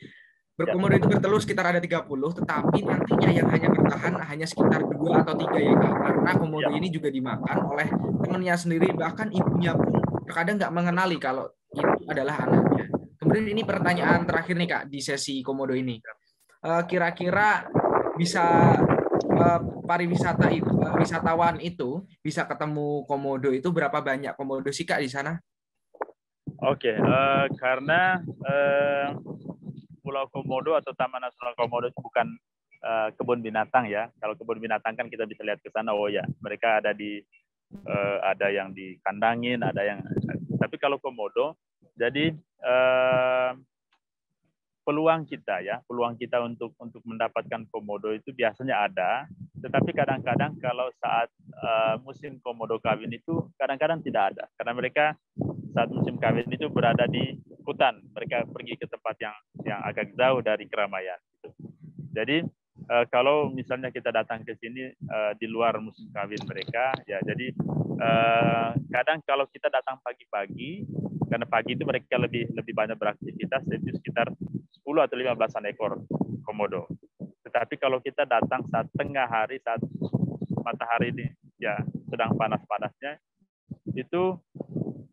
berkomodo itu bertelur sekitar ada 30, tetapi nantinya yang hanya bertahan hanya sekitar 2 atau 3 ya Kak. Karena komodo ini juga dimakan oleh temannya sendiri, bahkan ibunya pun terkadang nggak mengenali kalau itu adalah anaknya. Kemudian ini pertanyaan terakhir nih Kak di sesi komodo ini. Kira-kira bisa pariwisata itu, wisatawan itu bisa ketemu komodo itu berapa banyak komodo sih Kak di sana? Oke, karena Pulau Komodo atau Taman Nasional Komodo itu bukan kebun binatang ya. Kalau kebun binatang kan kita bisa lihat ke sana, oh ya, mereka ada yang dikandangin, ada yang. Tapi kalau komodo, jadi peluang kita untuk mendapatkan komodo itu biasanya ada, tetapi kadang-kadang kalau saat musim komodo kawin itu kadang-kadang tidak ada, karena mereka saat musim kawin itu berada di hutan, mereka pergi ke tempat yang agak jauh dari keramaian. Jadi kalau misalnya kita datang ke sini di luar musim kawin mereka, ya jadi kadang kalau kita datang pagi-pagi, karena pagi itu mereka lebih banyak beraktivitas, itu sekitar 10 atau 15-an ekor komodo. Tetapi kalau kita datang saat tengah hari, saat matahari ini ya sedang panas-panasnya, itu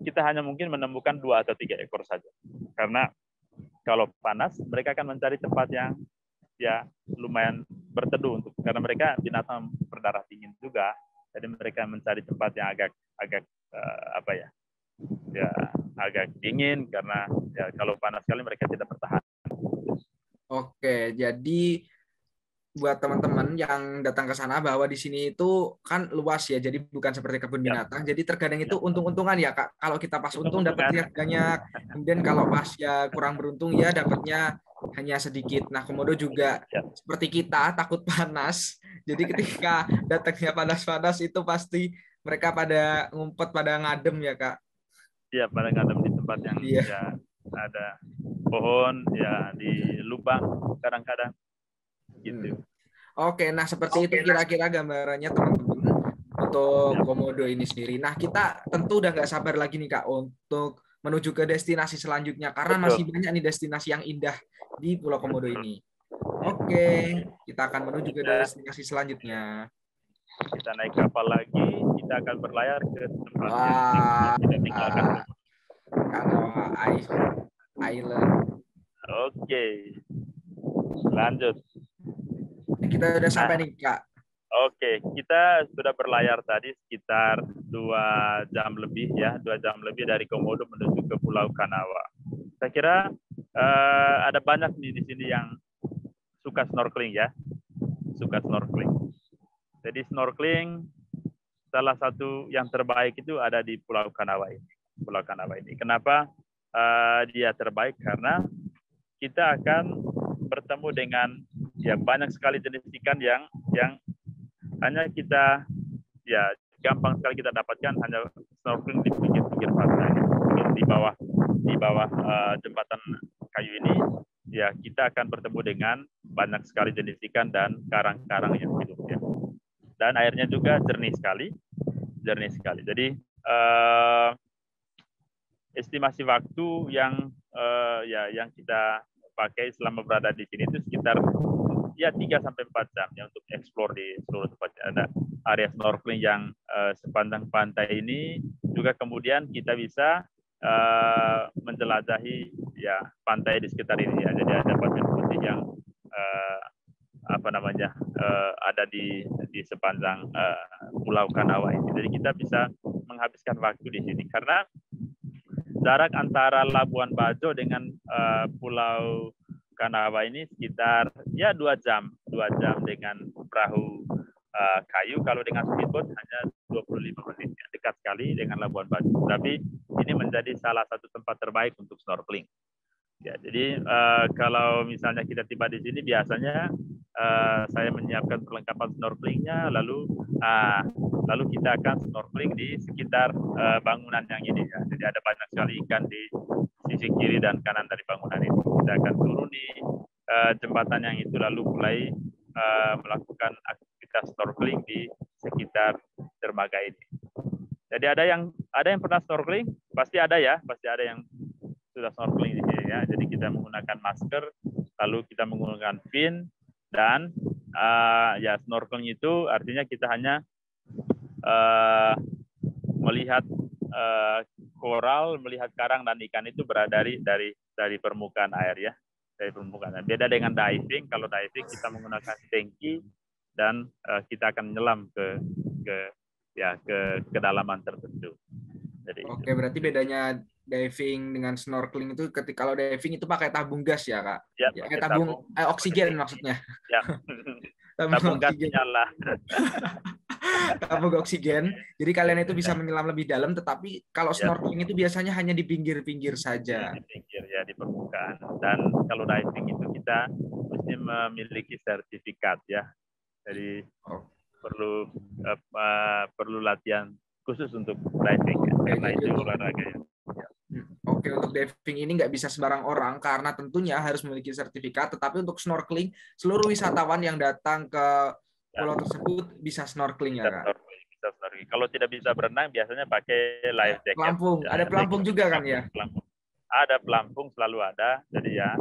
kita hanya mungkin menemukan 2 atau 3 ekor saja. Karena kalau panas, mereka akan mencari tempat yang ya lumayan berteduh karena mereka binatang berdarah dingin juga, jadi mereka mencari tempat yang agak agak dingin, karena ya kalau panas sekali mereka tidak bertahan. Oke, jadi buat teman-teman yang datang ke sana bahwa di sini itu kan luas ya, jadi bukan seperti kebun binatang. Jadi terkadang itu untung-untungan ya Kak. Kalau kita pas untung dapat lihat banyak, kemudian kalau pas ya kurang beruntung ya dapatnya hanya sedikit. Nah, komodo juga seperti kita takut panas. Jadi ketika datangnya panas-panas itu pasti mereka pada ngumpet, pada ngadem ya Kak. Iya, pada ngadem di tempat yang ya ada pohon, ya di lubang kadang-kadang gitu. Oke, nah seperti itu kira-kira gambarannya teman-teman untuk komodo ini sendiri. Nah, kita tentu udah nggak sabar lagi nih Kak untuk menuju ke destinasi selanjutnya, karena masih banyak nih destinasi yang indah di Pulau Komodo ini. Oke, kita akan menuju ke destinasi selanjutnya. Kita naik kapal lagi, kita akan berlayar ke tempat yang kita tinggalkan. Kanawa Island. Oke, lanjut. Kita udah sampai nih Kak. Oke, kita sudah berlayar tadi sekitar 2 jam lebih ya, 2 jam lebih dari Komodo menuju ke Pulau Kanawa. Saya kira ada banyak di sini yang suka snorkeling ya, suka snorkeling. Jadi snorkeling salah satu yang terbaik itu ada di Pulau Kanawa ini. Pulau Kanawa ini. Kenapa dia terbaik? Karena kita akan bertemu dengan ya banyak sekali jenis ikan yang hanya kita ya gampang sekali kita dapatkan hanya snorkeling di pinggir pantai, di bawah jembatan kayu ini. Ya kita akan bertemu dengan banyak sekali jenis ikan dan karang-karang yang hidup ya. Dan airnya juga jernih sekali. Jadi estimasi waktu yang kita pakai selama berada di sini itu sekitar ya 3 sampai 4 jam ya untuk eksplor di seluruh tempat. Ada area snorkeling yang sepanjang pantai ini, juga kemudian kita bisa menjelajahi ya pantai di sekitar ini ya. Jadi ada pasir putih yang ada di sepanjang Pulau Kanawa ini. Jadi kita bisa menghabiskan waktu di sini karena jarak antara Labuan Bajo dengan Pulau Kanawa ini sekitar ya 2 jam dengan perahu kayu. Kalau dengan speedboat hanya 25 menit, dekat sekali dengan Labuan Bajo. Tapi ini menjadi salah satu tempat terbaik untuk snorkeling. Ya, jadi kalau misalnya kita tiba di sini biasanya saya menyiapkan perlengkapan snorkelingnya, lalu kita akan snorkeling di sekitar bangunan yang ini ya. Jadi ada banyak sekali ikan di sisi kiri dan kanan dari bangunan ini. Kita akan turun di jembatan yang itu, lalu mulai melakukan aktivitas snorkeling di sekitar dermaga ini. Jadi ada yang pernah snorkeling, pasti ada yang sudah snorkeling di sini ya. Jadi kita menggunakan masker, lalu kita menggunakan fin, dan ya snorkeling itu artinya kita hanya melihat koral, melihat karang dan ikan itu berada dari permukaan air ya, dari permukaan air. Beda dengan diving. Kalau diving kita menggunakan tanki dan kita akan menyelam ke kedalaman tertentu. Jadi Oke, berarti bedanya diving dengan snorkeling itu ketika kalau diving itu pakai tabung gas ya, Kak? ya, Ya, pakai tabung oksigen maksudnya. Ya. Tabung gas oksigen. nyala. Tabung oksigen. Jadi kalian itu bisa menyelam lebih dalam, tetapi kalau snorkeling itu biasanya hanya di pinggir-pinggir saja. Di pinggir ya, di permukaan. Dan kalau diving itu kita mesti memiliki sertifikat ya. Jadi perlu latihan khusus untuk diving ya, karena itu olahraga ya. Oke, untuk diving ini nggak bisa sembarang orang karena tentunya harus memiliki sertifikat, tetapi untuk snorkeling seluruh wisatawan yang datang ke pulau tersebut bisa snorkeling ya, Kak? Bisa snorkeling. Kalau tidak bisa berenang biasanya pakai life jacket. Pelampung, ada pelampung juga kan ya? Ada pelampung, selalu ada. Jadi ya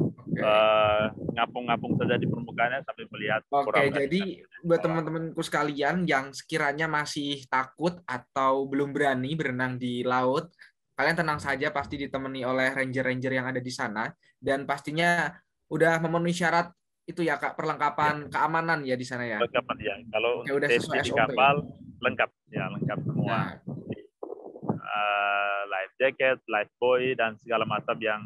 ngapung-ngapung saja di permukaannya sambil melihat. Oke, jadi buat teman-temanku sekalian yang sekiranya masih takut atau belum berani berenang di laut, kalian tenang saja, pasti ditemani oleh ranger-ranger yang ada di sana, dan pastinya udah memenuhi syarat itu ya, Kak, perlengkapan keamanan ya di sana ya. Lengkap ya. Kalau udah sesuai di SOP kapal lengkap semua. Nah. Life jacket, life buoy dan segala macam yang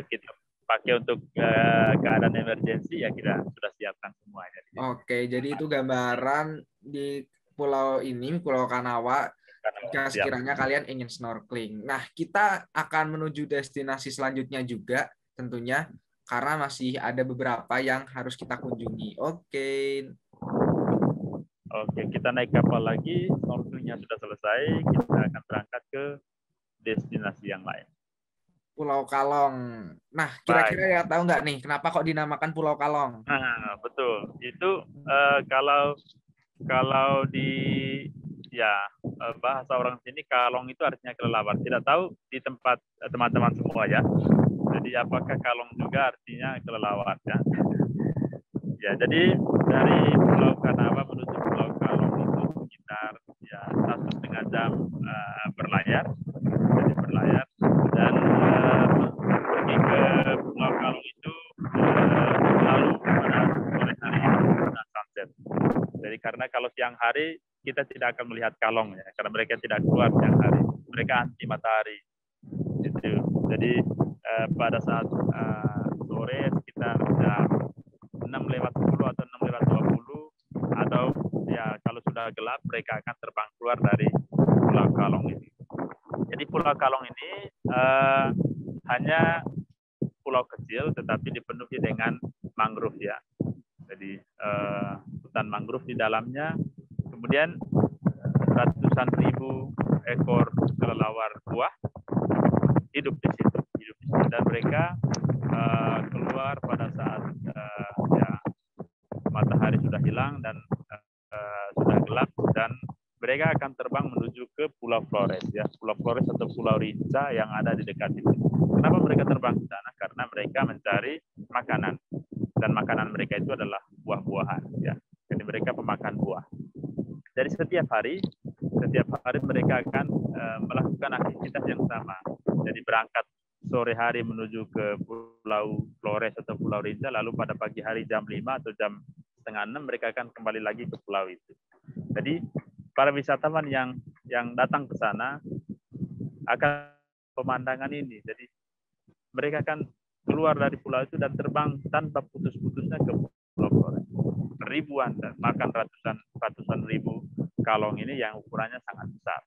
kita pakai untuk keadaan emergensi ya kita sudah siapkan semuanya. Oke, jadi itu gambaran di pulau ini, Pulau Kanawa. Jika sekiranya kalian ingin snorkeling. Nah, kita akan menuju destinasi selanjutnya juga tentunya, karena masih ada beberapa yang harus kita kunjungi. Oke, kita naik kapal lagi, snorkelingnya sudah selesai, kita akan berangkat ke destinasi yang lain. Pulau Kalong. Nah, kira-kira ya tahu nggak nih, kenapa kok dinamakan Pulau Kalong? Nah, betul. Itu kalau di bahasa orang sini, kalong itu artinya kelelawar. Tidak tahu di tempat teman-teman semua ya. Jadi apakah kalong juga artinya kelelawar ya? Ya, jadi dari Pulau Kanawa menuju Pulau Kalong itu sekitar 1,5 jam berlayar. Jadi berlayar dan pergi ke Pulau Kalong itu selalu pada sore hari dan sunset. Jadi karena kalau siang hari kita tidak akan melihat kalong ya, karena mereka tidak keluar siang hari, mereka anti matahari. Itu. Jadi pada saat sore sekitar jam 6:10 atau 6:20 atau ya kalau sudah gelap mereka akan terbang keluar dari Pulau Kalong ini. Jadi Pulau Kalong ini hanya pulau kecil tetapi dipenuhi dengan mangrove ya. Jadi hutan mangrove di dalamnya. Kemudian ratusan ribu ekor kelelawar buah hidup di situ, dan mereka keluar pada saat matahari sudah hilang dan sudah gelap, dan mereka akan terbang menuju ke Pulau Flores ya, Pulau Flores atau Pulau Rinca yang ada di dekat itu. Kenapa mereka terbang ke sana? Karena mereka mencari makanan, dan makanan mereka itu adalah buah-buahan ya. Jadi mereka pemakan buah. Jadi setiap hari mereka akan melakukan aktivitas yang sama. Jadi berangkat sore hari menuju ke Pulau Flores atau Pulau Rinca, lalu pada pagi hari jam 5 atau jam 5:30 mereka akan kembali lagi ke pulau itu. Jadi para wisatawan yang datang ke sana akan pemandangan ini. Jadi mereka akan keluar dari pulau itu dan terbang tanpa putus-putusnya ke Pulau Flores. Ribuan dan makan ratusan ribu kalong ini yang ukurannya sangat besar.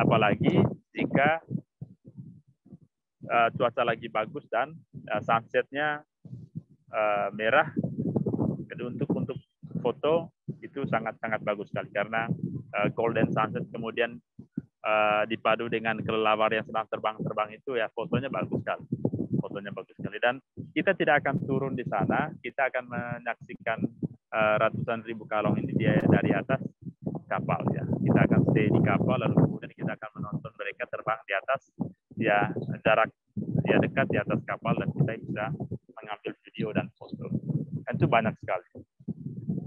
Apalagi jika cuaca lagi bagus dan sunsetnya merah. Jadi untuk foto itu sangat bagus sekali karena golden sunset kemudian dipadu dengan kelelawar yang sedang terbang itu ya fotonya bagus sekali. Dan kita tidak akan turun di sana, kita akan menyaksikan ratusan ribu kalong ini dari atas kapal ya. Kita akan stay di kapal, lalu kemudian kita akan menonton mereka terbang di atas ya, jarak ya dekat di atas kapal, dan kita bisa mengambil video dan foto. Itu banyak sekali.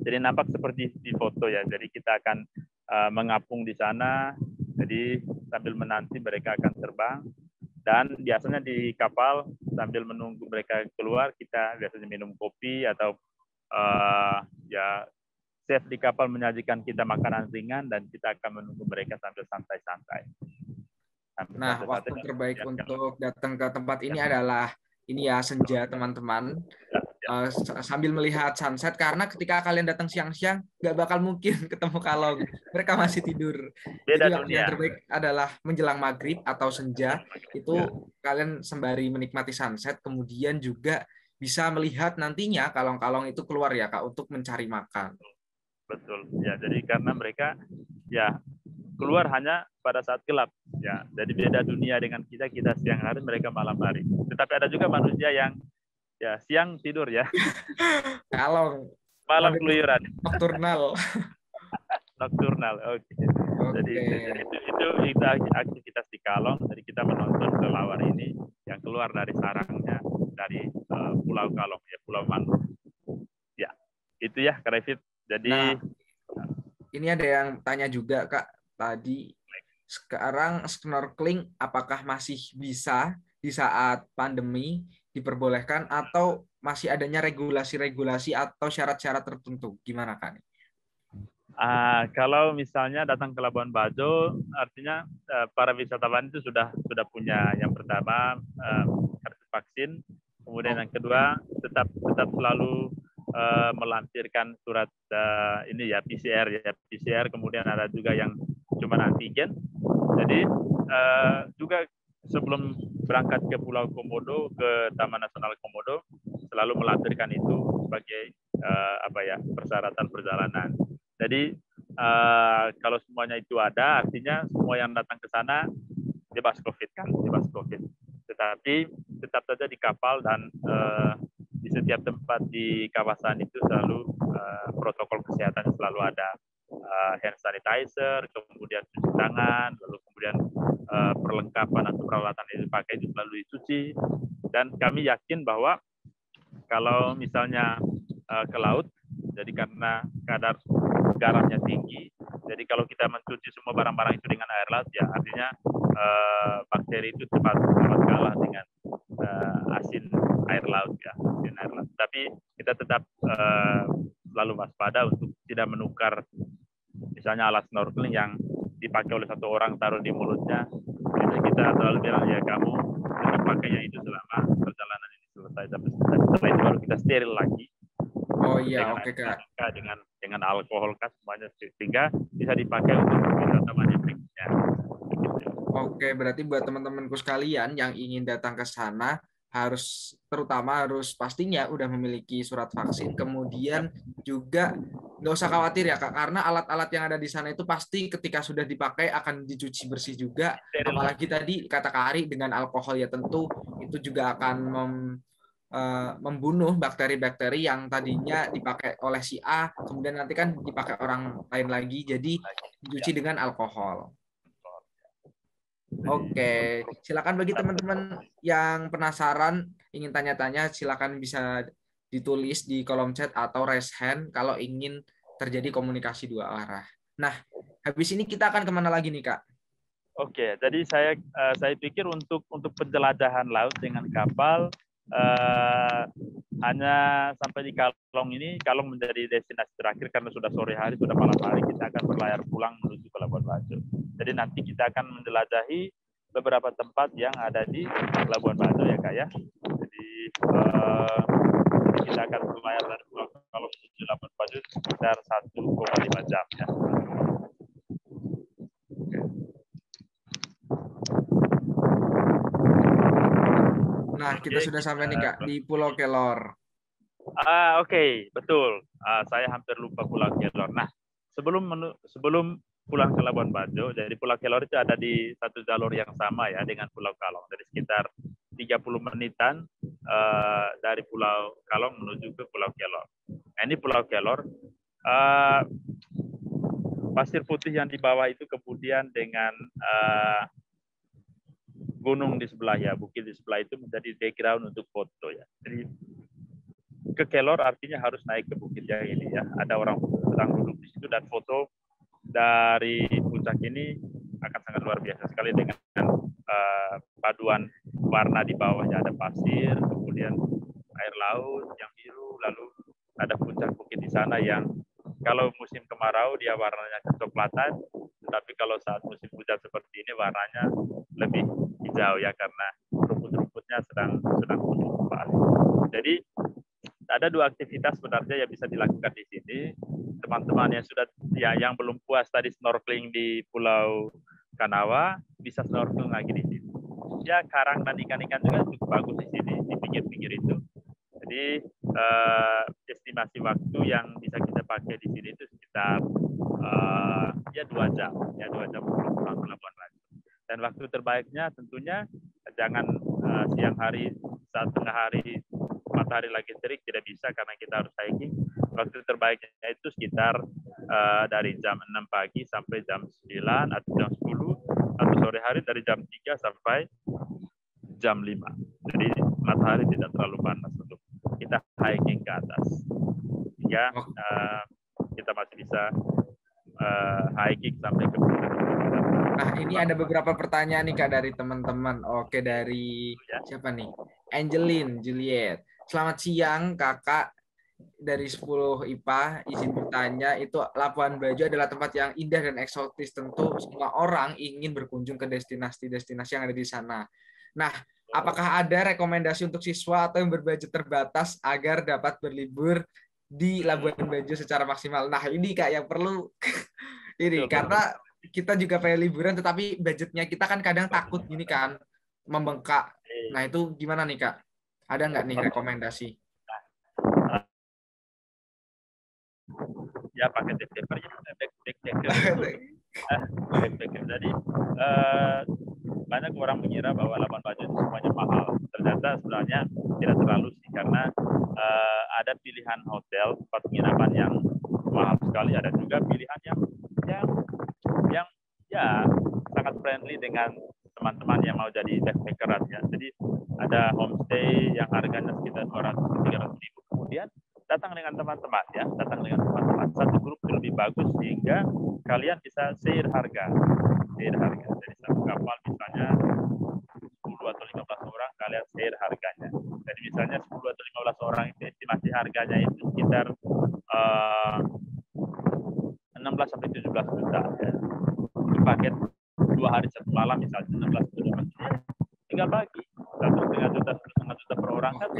Jadi nampak seperti di foto ya. Jadi kita akan mengapung di sana. Jadi sambil menanti mereka akan terbang. Dan biasanya di kapal sambil menunggu mereka keluar, kita biasanya minum kopi atau ya chef di kapal menyajikan kita makanan ringan, dan kita akan menunggu mereka sambil santai-santai. Nah, waktu terbaik untuk datang ke tempat ini adalah ini ya, senja, teman-teman. Sambil melihat sunset, karena ketika kalian datang siang-siang nggak bakal mungkin ketemu kalong, mereka masih tidur. Beda Jadi dunia. yang terbaik adalah menjelang maghrib atau senja, itu kalian sembari menikmati sunset, kemudian juga bisa melihat nantinya kalong-kalong itu keluar ya Kak, untuk mencari makan. Betul ya, jadi karena mereka ya keluar hanya pada saat gelap ya, jadi beda dunia dengan kita siang hari, mereka malam hari. Tetapi ada juga manusia yang ya siang tidur ya, Kalong malam keluyuran, nokturnal. Nocturnal. Oke. Jadi itu aktivitas di kalong. Jadi kita menonton kelelawar ini yang keluar dari sarangnya dari Pulau Kalong ya, Pulau Mangrove. Ya, itu ya Kak Revit. Jadi ini ada yang tanya juga Kak tadi, sekarang snorkeling apakah masih bisa di saat pandemi diperbolehkan, atau masih adanya regulasi-regulasi atau syarat-syarat tertentu? Gimana Kak? Kalau misalnya datang ke Labuan Bajo, artinya para wisatawan itu sudah punya yang pertama kartu vaksin, kemudian yang kedua tetap selalu melampirkan surat ini ya, PCR, kemudian ada juga yang cuma antigen. Jadi juga sebelum berangkat ke Pulau Komodo, ke Taman Nasional Komodo, selalu melampirkan itu sebagai persyaratan perjalanan. Jadi kalau semuanya itu ada, artinya semua yang datang ke sana bebas COVID kan, bebas COVID. Tetapi tetap saja di kapal dan di setiap tempat di kawasan itu selalu protokol kesehatan selalu ada, hand sanitizer, kemudian cuci tangan, lalu kemudian perlengkapan atau peralatan yang dipakai itu selalu dicuci. Dan kami yakin bahwa kalau misalnya ke laut, jadi karena kadar garamnya tinggi, jadi kalau kita mencuci semua barang-barang itu dengan air laut, ya artinya bakteri itu cepat kalah dengan asin air laut ya, asin air laut. Tapi kita tetap selalu waspada untuk tidak menukar misalnya alat snorkeling yang dipakai oleh satu orang taruh di mulutnya. Jadi kita selalu bilang ya, kamu tetap pakainya itu selama perjalanan ini selesai, tapi setelah itu baru kita steril lagi. Oh iya, oke Kak. Dengan alkohol kan semuanya, sehingga bisa dipakai untuk wisatawan yang berikutnya. Oke, berarti buat teman-temanku sekalian yang ingin datang ke sana harus pastinya udah memiliki surat vaksin, kemudian juga nggak usah khawatir ya Kak, karena alat-alat yang ada di sana itu pasti ketika sudah dipakai akan dicuci bersih juga, apalagi tadi kata Kak Ari dengan alkohol ya, tentu itu juga akan membunuh bakteri-bakteri yang tadinya dipakai oleh si A, kemudian nanti kan dipakai orang lain lagi, jadi dicuci dengan alkohol. Oke, silakan bagi teman-teman yang penasaran, ingin tanya-tanya, silakan bisa ditulis di kolom chat atau raise hand kalau ingin terjadi komunikasi dua arah. Nah, habis ini kita akan kemana lagi nih Kak? Oke, jadi saya pikir untuk penjelajahan laut dengan kapal hanya sampai di Kalong ini. Kalong menjadi destinasi terakhir karena sudah sore hari, sudah malam hari, kita akan berlayar pulang menuju ke Labuan Bajo. Jadi nanti kita akan menjelajahi beberapa tempat yang ada di Labuan Bajo ya Kak ya. Jadi kita akan berlayar dari Pulau Kalong menuju Labuan Bajo sekitar 1,5 jam ya. Nah, kita sudah sampai nih Kak di Pulau Kelor. Oke, betul. Saya hampir lupa Pulau Kelor. Nah, sebelum pulang ke Labuan Bajo, jadi Pulau Kelor itu ada di satu jalur yang sama ya dengan Pulau Kalong. Jadi sekitar 30 menitan dari Pulau Kalong menuju ke Pulau Kelor. Nah, ini Pulau Kelor pasir putih yang di bawah itu kemudian dengan gunung di sebelah ya, bukit di sebelah itu menjadi background untuk foto ya. Jadi ke Kelor artinya harus naik ke bukit yang ini ya. Ada orang sedang duduk di situ dan foto dari puncak ini akan sangat luar biasa sekali dengan paduan warna di bawahnya, ada pasir, kemudian air laut yang biru, lalu ada puncak bukit di sana yang kalau musim kemarau dia warnanya kecoklatan, tetapi kalau saat musim hujan seperti ini warnanya lebih hijau ya, karena rumput-rumputnya sedang tumbuh kembali. Jadi ada dua aktivitas sebenarnya yang bisa dilakukan di sini. Teman-teman yang sudah yang belum puas tadi snorkeling di Pulau Kanawa bisa snorkeling lagi di sini. Ya, karang dan ikan-ikan juga cukup bagus di sini di pinggir-pinggir itu. Jadi estimasi waktu yang bisa kita pakai di sini itu sekitar ya 2 jam, ya 2 jam pulang ke Labuan Bajo. Dan waktu terbaiknya tentunya jangan siang hari saat tengah hari matahari lagi terik, tidak bisa karena kita harus hiking. Waktu terbaiknya itu sekitar dari jam 6 pagi sampai jam 9 atau jam 10, atau sore hari dari jam 3 sampai jam 5. Jadi matahari tidak terlalu panas untuk kita hiking ke atas. Sehingga kita masih bisa hiking sampai ke puncak. Nah, ini ada beberapa pertanyaan nih Kak dari teman-teman. Oke, dari siapa nih? Angeline Juliet. Selamat siang Kakak, dari 10 IPA. Izin bertanya, itu Labuan Bajo adalah tempat yang indah dan eksotis. Tentu semua orang ingin berkunjung ke destinasi-destinasi yang ada di sana. Nah, apakah ada rekomendasi untuk siswa atau yang berbudget terbatas agar dapat berlibur di Labuan Bajo secara maksimal? Nah, ini Kak yang perlu ini, karena kita juga pengen liburan, tetapi budgetnya kita kan kadang takut gini kan, membengkak. Nah, itu gimana nih Kak? Ada nggak nih rekomendasi? Ya, pakai backpacker ya, backpacker. Jadi banyak orang mengira bahwa Labuan Bajo itu semuanya mahal. Ternyata sebenarnya tidak terlalu sih, karena ada pilihan hotel tempat penginapan yang mahal sekali, ada juga pilihan yang ya sangat friendly dengan teman-teman yang mau jadi backpacker ya. Jadi ada homestay yang harganya sekitar 200-300 ribu. Kemudian datang dengan teman-teman ya, satu grup itu lebih bagus sehingga kalian bisa share harga. Jadi satu kapal misalnya 10 atau 15 orang, kalian share harganya. Jadi misalnya 10 atau 15 orang itu estimasi harganya itu sekitar 16 sampai 17 juta ya. Itu paket 2 hari 1 malam misalnya 16 juta, tinggal bagi 1,5 juta, 1,5 juta per orang kan.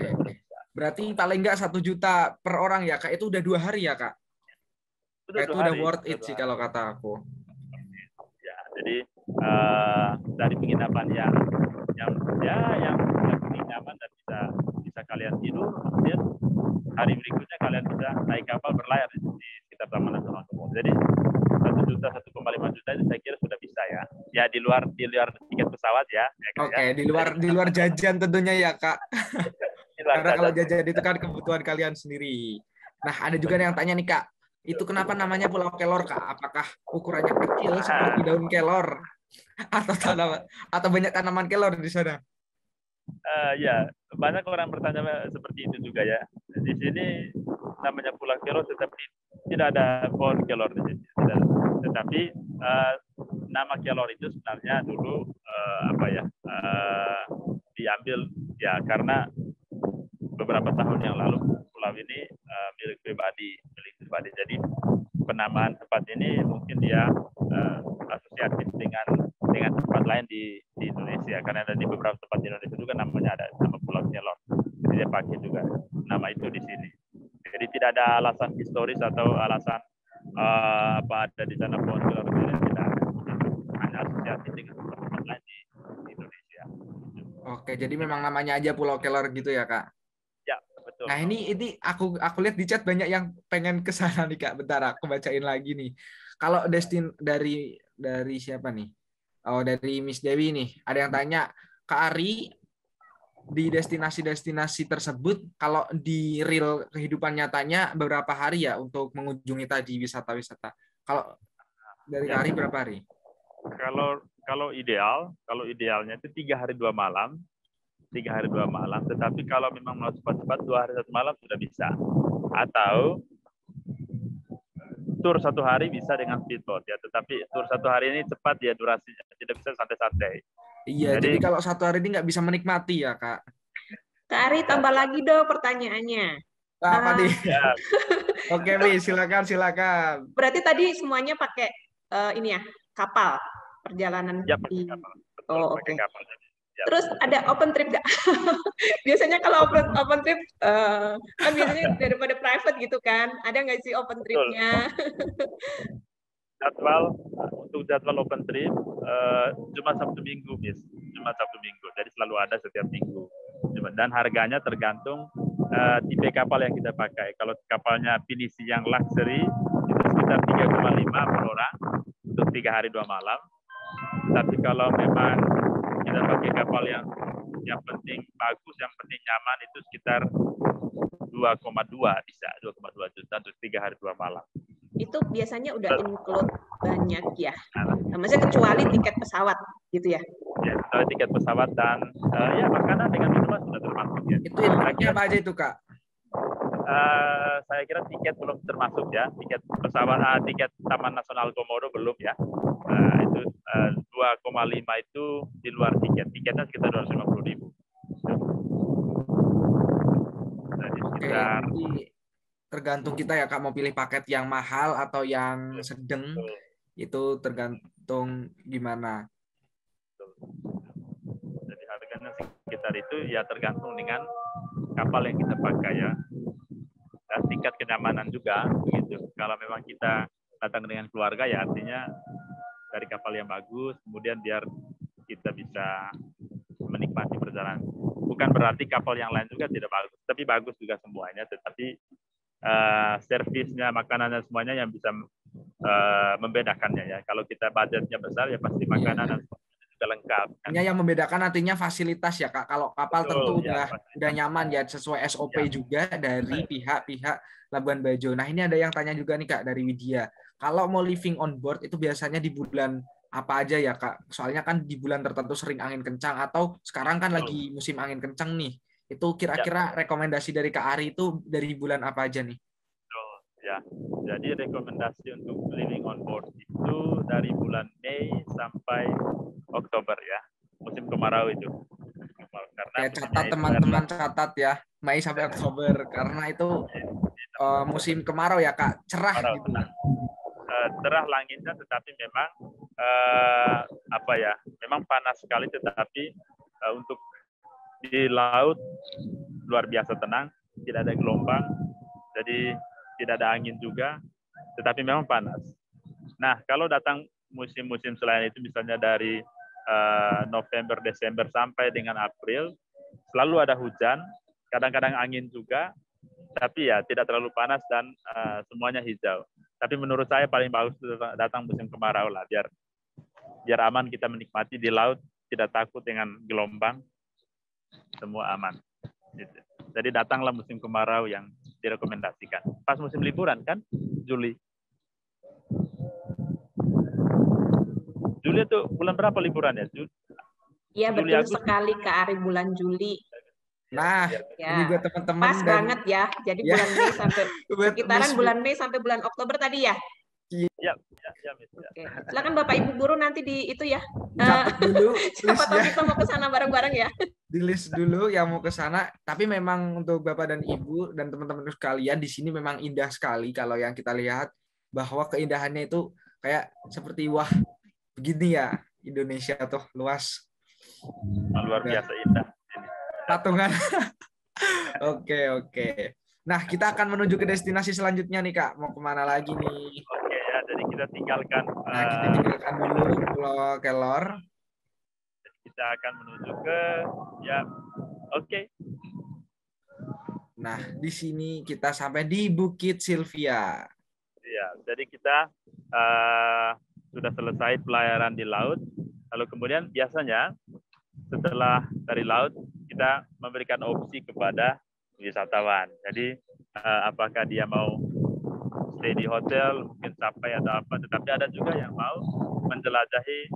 Berarti paling nggak 1 juta per orang ya Kak, itu udah 2 hari ya Kak? Itu udah worth it sih kalau kata aku. Ya, jadi dari penginapan yang paling nyaman dan bisa kalian tidur, kemudian hari berikutnya kalian bisa naik kapal berlayar di sekitar Taman Nasional Komodo. Jadi 1 juta, 1,5 juta itu saya kira sudah bisa ya. Ya di luar tiket pesawat ya. Oke, di luar jajan tentunya ya Kak. Karena kalau jajan itu kan kebutuhan kalian sendiri. Nah, ada juga yang tanya nih Kak, itu kenapa namanya Pulau Kelor Kak? Apakah ukurannya kecil seperti daun kelor atau banyak tanaman kelor di sana? Ya, banyak orang bertanya seperti itu juga ya. Di sini namanya Pulau Kelor, tetapi tidak ada pohon kelor di sini. Tetapi nama kelor itu sebenarnya dulu diambil ya karena beberapa tahun yang lalu pulau ini milik pribadi. Jadi penamaan tempat ini mungkin dia asosiatif dengan tempat lain di Indonesia, karena ada di beberapa tempat di Indonesia juga namanya ada nama Pulau Kelor. Jadi dia pakai juga nama itu di sini. Jadi tidak ada alasan historis atau alasan ada di sana pohon kelor, tidak ada. Hanya asosiatif dengan tempat lain di Indonesia. Oke, jadi memang namanya aja Pulau Kelor gitu ya Kak? Ya, betul. Nah ini aku lihat di chat banyak yang pengen ke sana nih Kak. Bentar aku bacain lagi nih. Kalau dari siapa nih? Oh, dari Miss Dewi nih. Ada yang tanya, Kak Ari, di destinasi-destinasi tersebut, kalau di real kehidupan nyatanya beberapa hari ya untuk mengunjungi tadi wisata-wisata? Kalau Dari Ya. hari berapa hari? Kalau idealnya itu 3 hari 2 malam, 3 hari 2 malam. Tetapi kalau memang mau cepat-cepat 2 hari 1 malam sudah bisa. Atau tur 1 hari bisa dengan speedboat ya. Tetapi tur 1 hari ini cepat ya durasinya, tidak bisa santai-santai. Iya, jadi Jadi kalau 1 hari ini nggak bisa menikmati ya, Kak. Kak Ari, tambah lagi dong pertanyaannya. Apa nih? ya Oke, Mi, silakan. Berarti tadi semuanya pakai ini ya, kapal perjalanan ya pakai di. kapal. Betul, Oh, pakai oke. kapal. Ya. Terus ada open trip nggak? Biasanya kalau open trip kan biasanya daripada private gitu kan. Ada nggak sih open Betul. tripnya? Untuk jadwal open trip cuma Sabtu Minggu, Miss. Cuma Sabtu Minggu. Jadi selalu ada setiap minggu. Dan harganya tergantung tipe kapal yang kita pakai. Kalau kapalnya pinisi yang luxury itu sekitar 3,5 per orang untuk 3 hari 2 malam. Tapi kalau memang kita pakai kapal yang penting bagus, yang penting nyaman itu sekitar 2,2 bisa 2,2 juta untuk 3 hari 2 malam. Itu biasanya udah include banyak ya. Maksudnya kecuali tiket pesawat gitu ya. Ya, kalau tiket pesawat dan ya makanan dengan minuman sudah termasuk ya. Itu include-nya apa aja itu, Kak? Saya kira tiket belum termasuk ya. Tiket pesawat, tiket Taman Nasional Komodo belum ya. Itu 2,5 itu di luar tiket. Tiketnya sekitar 250.000. Jadi Oke, sekitar jadi tergantung kita ya, Kak, mau pilih paket yang mahal atau yang sedang. Itu tergantung gimana. Jadi harganya sekitar itu ya tergantung dengan kapal yang kita pakai ya. Dan tingkat kenyamanan juga begitu. Kalau memang kita datang dengan keluarga ya artinya dari kapal yang bagus, kemudian biar kita bisa menikmati perjalanan. Bukan berarti kapal yang lain juga tidak bagus, tapi bagus juga semuanya. Tetapi servisnya, makanannya semuanya yang bisa membedakannya ya. Kalau kita budgetnya besar ya pasti makanan dan semuanya juga lengkap. Kan? Ini yang membedakan artinya fasilitas ya, Kak. Kalau kapal tentu ya, udah nyaman ya, sesuai SOP ya. juga dari pihak-pihak Labuan Bajo. Nah, ini ada yang tanya juga nih, Kak, dari Widya. Kalau mau living on board itu biasanya di bulan apa aja ya, Kak? Soalnya kan di bulan tertentu sering angin kencang atau sekarang kan lagi musim angin kencang nih. Itu kira-kira rekomendasi dari Kak Ari itu dari bulan apa aja nih? Ya, jadi rekomendasi untuk living on board itu dari bulan Mei sampai Oktober ya, musim kemarau itu. Karena catat teman-teman, catat ya, Mei sampai Oktober karena itu musim kemarau ya, Kak, cerah gitu. Cerah langitnya, tetapi memang memang panas sekali, tetapi untuk di laut luar biasa tenang, tidak ada gelombang, jadi tidak ada angin juga, tetapi memang panas. Nah, kalau datang musim-musim selain itu, misalnya dari November, Desember sampai dengan April, selalu ada hujan, kadang-kadang angin juga, tapi ya tidak terlalu panas dan semuanya hijau. Tapi menurut saya paling bagus datang musim kemarau lah, biar aman kita menikmati di laut, tidak takut dengan gelombang, semua aman. Gitu. Jadi datanglah musim kemarau yang direkomendasikan. Pas musim liburan kan, Juli. Juli itu bulan berapa liburan ya? Iya, betul sekali, Kak Ari, bulan Juli. Nah, ya, ini buat teman-teman. Pas banget ya. Jadi bulan Mei sampai sekitaran bulan Mei sampai bulan Oktober tadi ya? Iya. Oke. Silakan Bapak Ibu guru nanti di itu ya. Catat dulu. Siapa tahu kita mau ke sana bareng-bareng ya. Di list dulu yang mau ke sana. Tapi memang untuk Bapak dan Ibu dan teman-teman sekalian di sini memang indah sekali kalau yang kita lihat bahwa keindahannya itu kayak seperti wah begini ya Indonesia tuh luas. Luar biasa indah. Patungan. Oke. Nah, kita akan menuju ke destinasi selanjutnya nih, Kak. Mau kemana lagi nih? Oke ya, jadi kita tinggalkan. Nah, kita tinggalkan dulu Pulau Kelor. Kita akan menuju ke oke. Nah, di sini kita sampai di Bukit Silvia. Ya, jadi kita sudah selesai pelayaran di laut. Lalu kemudian biasanya setelah dari laut kita memberikan opsi kepada wisatawan. Jadi apakah dia mau stay di hotel, mungkin sampai atau apa, tetapi ada juga yang mau menjelajahi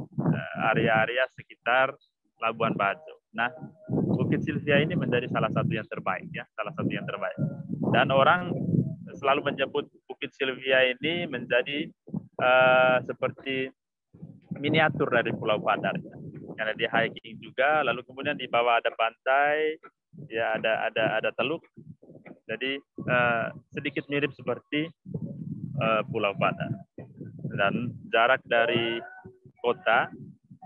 area-area sekitar Labuan Bajo. Nah, Bukit Silvia ini menjadi salah satu yang terbaik ya, salah satu yang terbaik. Dan orang selalu menyebut Bukit Silvia ini menjadi seperti miniatur dari Pulau Padar. Karena dia hiking juga, lalu kemudian di bawah ada pantai, ya ada teluk. Jadi sedikit mirip seperti Pulau Padar. Dan jarak dari kota,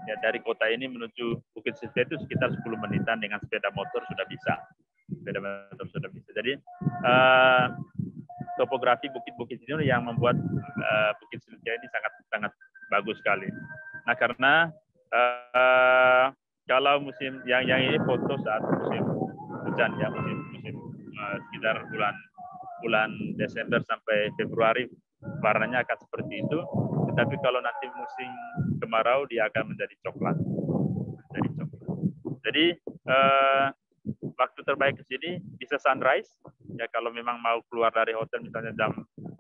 ya dari kota ini menuju Bukit Silvia itu sekitar 10 menitan dengan sepeda motor sudah bisa. Sepeda motor sudah bisa. Jadi topografi bukit-bukit ini yang membuat Bukit Silvia ini sangat bagus sekali. Nah, karena kalau musim yang ini foto saat musim hujan ya, musim sekitar bulan Desember sampai Februari warnanya akan seperti itu. Tetapi kalau nanti musim kemarau dia akan menjadi coklat. Jadi waktu terbaik ke sini bisa sunrise ya, kalau memang mau keluar dari hotel misalnya jam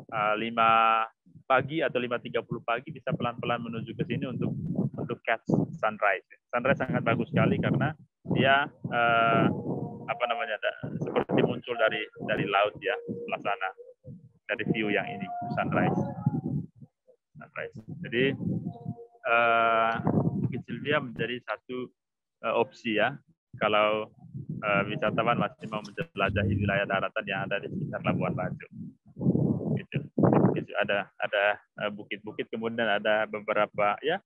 5 pagi atau 5.30 pagi bisa pelan-pelan menuju ke sini untuk catch sunrise. Sunrise sangat bagus sekali karena dia seperti muncul dari laut ya, sebelah sana dari view yang ini sunrise. Jadi Bukit Silvia menjadi satu opsi ya kalau wisatawan masih mau menjelajahi wilayah daratan yang ada di sekitar Labuan Bajo. Gitu. Ada bukit-bukit, kemudian ada beberapa ya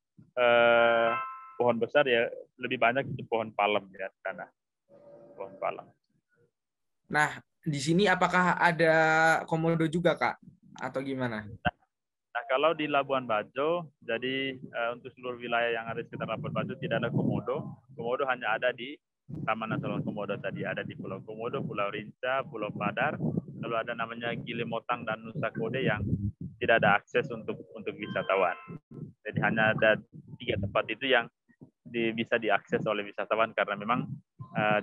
pohon besar ya, lebih banyak itu pohon palem ya sana. Pohon palem. Nah, di sini apakah ada komodo juga, Kak? Atau gimana? Nah, kalau di Labuan Bajo, jadi untuk seluruh wilayah yang ada di sekitar Labuan Bajo tidak ada komodo. Komodo hanya ada di Taman Nasional Komodo tadi, ada di Pulau Komodo, Pulau Rinca, Pulau Padar, lalu ada namanya Gili Motang dan Nusa Kode yang tidak ada akses untuk wisatawan. Jadi hanya ada 3 tempat itu yang bisa diakses oleh wisatawan karena memang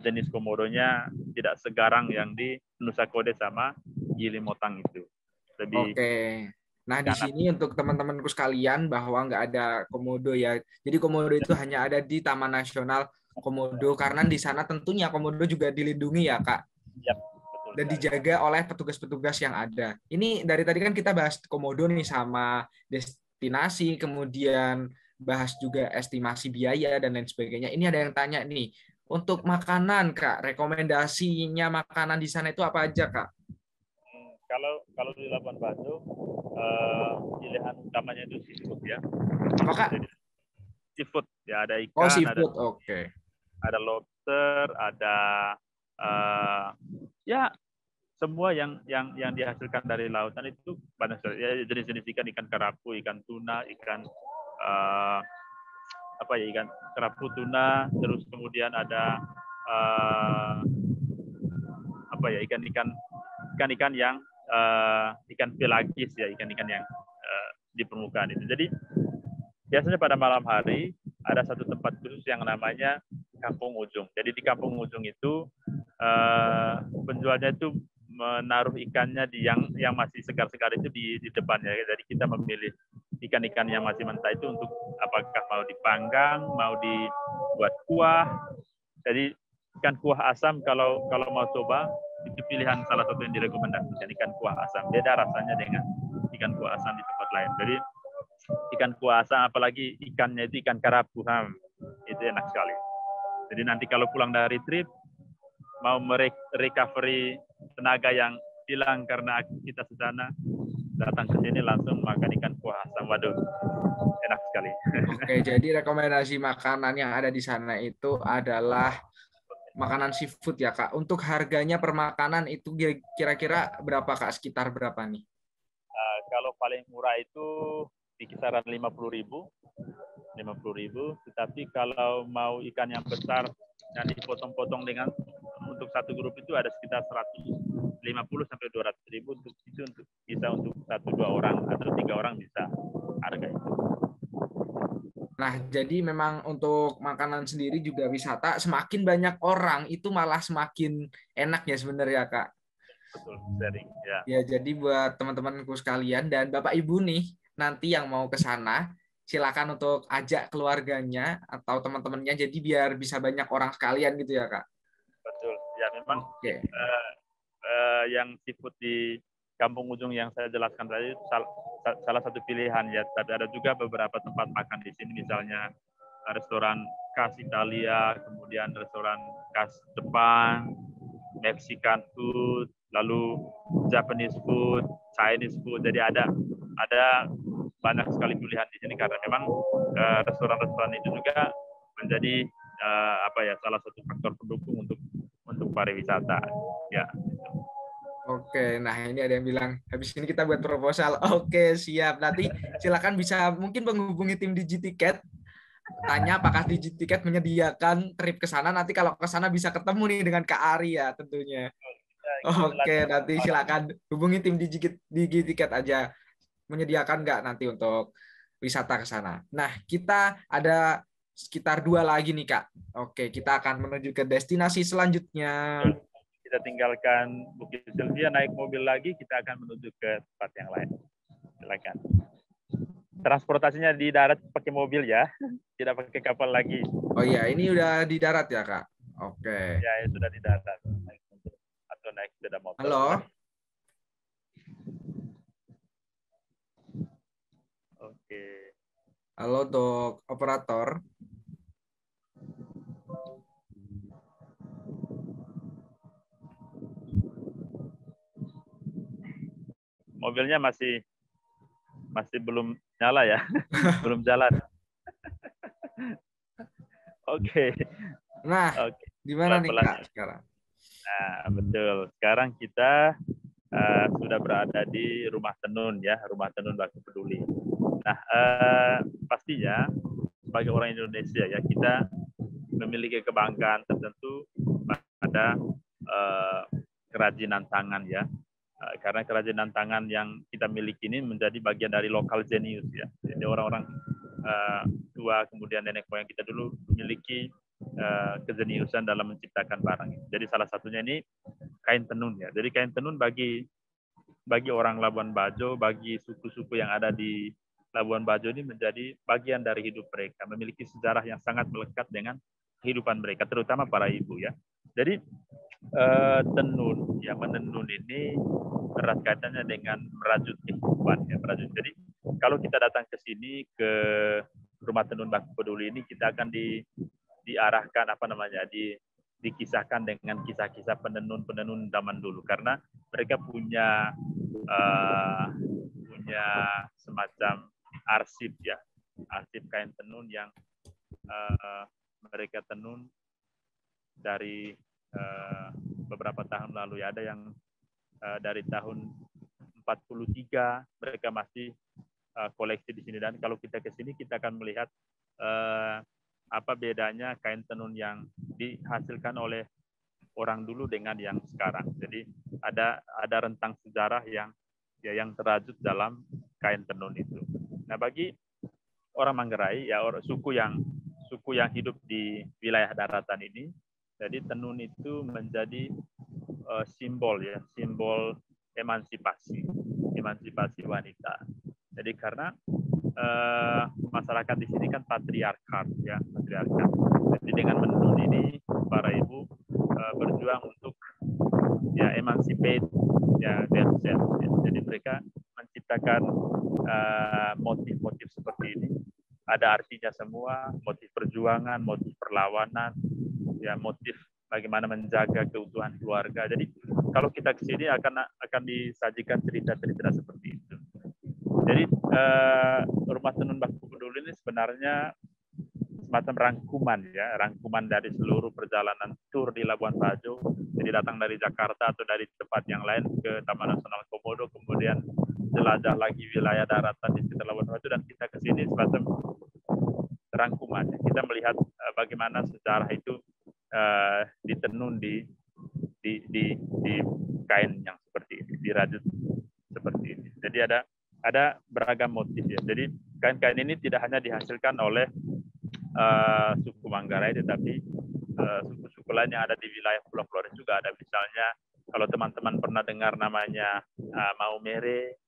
jenis komodonya tidak segarang yang di Nusa Kode sama Gili Motang itu. Oke. Nah, di sini untuk teman-temanku sekalian bahwa nggak ada komodo ya. Jadi komodo itu hanya ada di Taman Nasional Komodo karena di sana tentunya komodo juga dilindungi ya, Kak. Ya, betul. Dan dijaga oleh petugas-petugas yang ada. Ini dari tadi kan kita bahas komodo nih sama destinasi, kemudian bahas juga estimasi biaya dan lain sebagainya. Ini ada yang tanya nih, untuk makanan, Kak, rekomendasinya makanan di sana itu apa aja, Kak? Kalau di Labuan Bajo, pilihan utamanya itu seafood ya. Apa, Kak? Jadi, seafood ya, ada ikan, oh, seafood. Oke. Ada lobster, ada ya semua yang dihasilkan dari lautan itu banyak sekali. Ya, jenis-jenis ikan kerapu, ikan tuna, ikan ikan kerapu, tuna, terus kemudian ada ikan-ikan yang ikan pelagis ya, ikan-ikan yang di permukaan itu. Jadi biasanya pada malam hari ada satu tempat khusus yang namanya Kampung Ujung. Jadi di Kampung Ujung itu penjualnya itu menaruh ikannya di yang masih segar-segar itu di depannya. Jadi kita memilih ikan-ikan yang masih mentah itu untuk apakah mau dipanggang, mau dibuat kuah. Jadi ikan kuah asam kalau mau coba itu pilihan salah satu yang direkomendasikan, ikan kuah asam. Beda rasanya dengan ikan kuah asam di tempat lain. Jadi ikan kuah asam, apalagi ikannya itu ikan karapu, itu enak sekali. Jadi nanti kalau pulang dari trip mau recovery tenaga yang hilang karena aktivitas di sana, datang ke sini langsung makan ikan kuah asam. Waduh, enak sekali. Oke, jadi rekomendasi makanan yang ada di sana itu adalah makanan seafood ya, Kak. Untuk harganya per makanan itu kira-kira berapa, Kak? Sekitar berapa nih? Kalau paling murah itu di kisaran 50.000. Tetapi kalau mau ikan yang besar yang dipotong-potong dengan untuk satu grup itu ada sekitar 150 sampai 200.000 untuk bisa untuk 1-2 orang atau 3 orang bisa harga itu. Nah, jadi memang untuk makanan sendiri juga wisata, semakin banyak orang itu malah semakin enak ya sebenarnya, Kak. betul sharing ya. Ya, jadi buat teman-temanku sekalian dan Bapak Ibu nih, nanti yang mau ke sana, silakan untuk ajak keluarganya atau teman-temannya, jadi biar bisa banyak orang sekalian gitu ya, Kak. Betul. Ya memang Oke. yang seafood di Kampung Ujung yang saya jelaskan tadi itu salah satu pilihan ya. Tapi ada juga beberapa tempat makan di sini, misalnya restoran khas Italia, kemudian restoran khas Jepang, Mexican food, lalu Japanese food, Chinese food. Jadi ada banyak sekali pilihan di sini karena memang restoran-restoran itu juga menjadi salah satu faktor pendukung untuk pariwisata. Ya. Oke, nah ini ada yang bilang habis ini kita buat proposal. Oke, siap. Nanti silakan bisa mungkin menghubungi tim DigiTicket, tanya apakah DigiTicket menyediakan trip ke sana. Nanti kalau ke sana bisa ketemu nih dengan Kak Ari ya tentunya. Oke, nanti silakan hubungi tim DigiTicket aja. Menyediakan nggak nanti untuk wisata ke sana. Nah, kita ada sekitar 2 lagi nih, Kak. Oke, kita akan menuju ke destinasi selanjutnya. Kita tinggalkan Bukit Sylvia, naik mobil lagi, kita akan menuju ke tempat yang lain. Silakan. Transportasinya di darat pakai mobil ya, tidak pakai kapal lagi. Oh iya, ini udah di darat ya, Kak? Oke. Ya, sudah di darat. Atau naik sepeda motor. Halo? Oke. Halo untuk operator. Mobilnya masih belum nyala ya, belum jalan. Oke. Nah, gimana nih Kak sekarang? Nah, betul. Sekarang kita sudah berada di Rumah Tenun ya, Rumah Tenun Bakti Peduli. Nah, pastinya sebagai orang Indonesia ya, kita memiliki kebanggaan tertentu pada kerajinan tangan ya. Karena kerajinan tangan yang kita miliki ini menjadi bagian dari lokal genius ya. Jadi orang-orang tua kemudian nenek moyang kita dulu memiliki kejeniusan dalam menciptakan barang. Jadi salah satunya ini kain tenun ya. Jadi kain tenun bagi orang Labuan Bajo, bagi suku-suku yang ada di Labuan Bajo ini menjadi bagian dari hidup mereka, memiliki sejarah yang sangat melekat dengan kehidupan mereka, terutama para ibu ya. Jadi tenun, ya menenun ini erat kaitannya dengan merajut kehidupan ya, merajut. Jadi kalau kita datang ke sini ke Rumah Tenun Bakti Peduli ini, kita akan diarahkan dikisahkan dengan kisah-kisah penenun zaman dulu, karena mereka punya semacam arsip ya, arsip kain tenun yang mereka tenun dari beberapa tahun lalu ya. Ada yang dari tahun 43 mereka masih koleksi di sini, dan kalau kita ke sini kita akan melihat apa bedanya kain tenun yang dihasilkan oleh orang dulu dengan yang sekarang. Jadi ada rentang sejarah yang terajut dalam kain tenun itu. Nah, bagi orang Manggarai ya, suku yang hidup di wilayah daratan ini, jadi tenun itu menjadi simbol emansipasi wanita. Jadi karena masyarakat di sini kan patriarkat. Jadi dengan menenun ini para ibu berjuang untuk ya emancipate ya themselves. Jadi mereka menciptakan motif-motif seperti ini. Ada artinya semua, motif perjuangan, motif perlawanan, ya motif bagaimana menjaga keutuhan keluarga. Jadi kalau kita ke sini akan disajikan cerita-cerita seperti itu. Jadi Rumah Tenun Bakti Peduli ini sebenarnya semacam rangkuman dari seluruh perjalanan tur di Labuan Bajo. Jadi datang dari Jakarta atau dari tempat yang lain ke Taman Nasional Komodo, kemudian jelajah lagi wilayah daratan di sekitar Labuan Bajo, dan kita ke sini semacam rangkuman. Kita melihat bagaimana sejarah itu ditenun di kain yang seperti ini, dirajut seperti ini. Jadi ada beragam motif ya. Jadi kain-kain ini tidak hanya dihasilkan oleh suku Manggarai, tetapi suku-suku lain yang ada di wilayah Pulau Flores juga ada. Misalnya Kalau teman-teman pernah dengar namanya Maumere,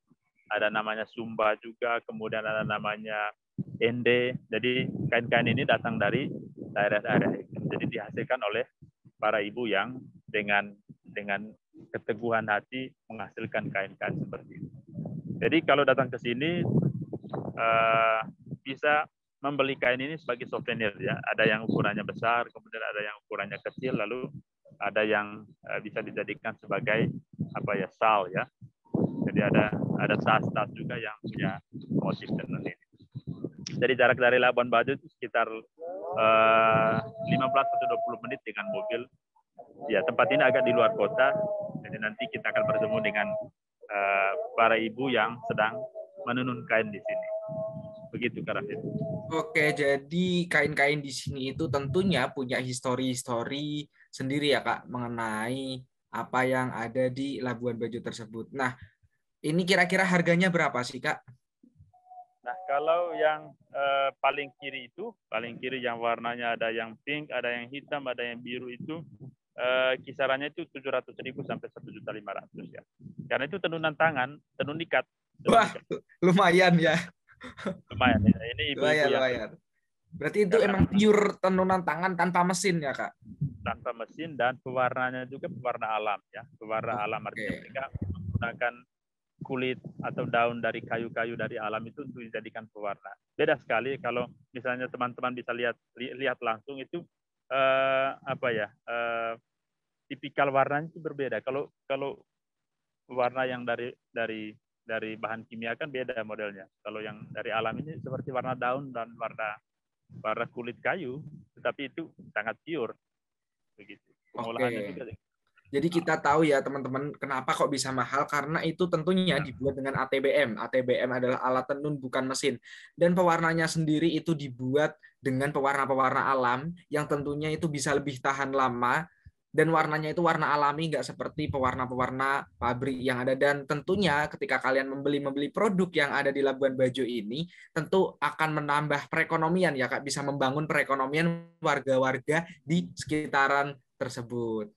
ada namanya Sumba juga, kemudian ada namanya Ende. Jadi kain-kain ini datang dari daerah-daerah. Jadi dihasilkan oleh para ibu yang dengan keteguhan hati menghasilkan kain-kain seperti itu. Jadi kalau datang ke sini bisa membeli kain ini sebagai souvenir ya. Ada yang ukurannya besar, kemudian ada yang ukurannya kecil, lalu ada yang bisa dijadikan sebagai sal ya. Jadi ada tas-tas juga yang punya motif tenun ini. Jadi jarak dari Labuan Bajo itu sekitar 15 atau 20 menit dengan mobil. Ya, tempat ini agak di luar kota. Jadi nanti kita akan bertemu dengan para ibu yang sedang menenun kain di sini. Begitu, Kak Rafid. Oke, jadi kain-kain di sini itu tentunya punya histori-histori sendiri ya Kak, mengenai apa yang ada di Labuan Bajo tersebut. Nah, ini kira-kira harganya berapa sih Kak? Nah, kalau yang paling kiri yang warnanya ada yang pink, ada yang hitam, ada yang biru itu kisarannya itu 700.000 sampai 1.500.000 ya. Karena itu tenunan tangan, tenun ikat. Wah, lumayan ya. Lumayan. Ini ibu-ibu yang lumayan. Berarti itu emang pure tenunan tangan tanpa mesin ya Kak? Tanpa mesin, dan pewarnanya juga pewarna alam ya. Pewarna alam artinya mereka menggunakan kulit atau daun dari kayu-kayu dari alam itu untuk dijadikan pewarna. Beda sekali kalau misalnya teman-teman bisa lihat langsung itu tipikal warnanya itu berbeda. Kalau warna yang dari bahan kimia kan beda modelnya. Kalau yang dari alam ini seperti warna daun dan warna kulit kayu, tetapi itu sangat pure. Begitu. Pengolahannya juga. Jadi kita tahu ya teman-teman kenapa kok bisa mahal, karena itu tentunya dibuat dengan ATBM. ATBM adalah alat tenun bukan mesin. Dan pewarnanya sendiri itu dibuat dengan pewarna-pewarna alam yang tentunya itu bisa lebih tahan lama. Dan warnanya itu warna alami, nggak seperti pewarna-pewarna pabrik yang ada. Dan tentunya ketika kalian membeli produk yang ada di Labuan Bajo ini, tentu akan menambah perekonomian ya Kak, bisa membangun perekonomian warga-warga di sekitaran tersebut.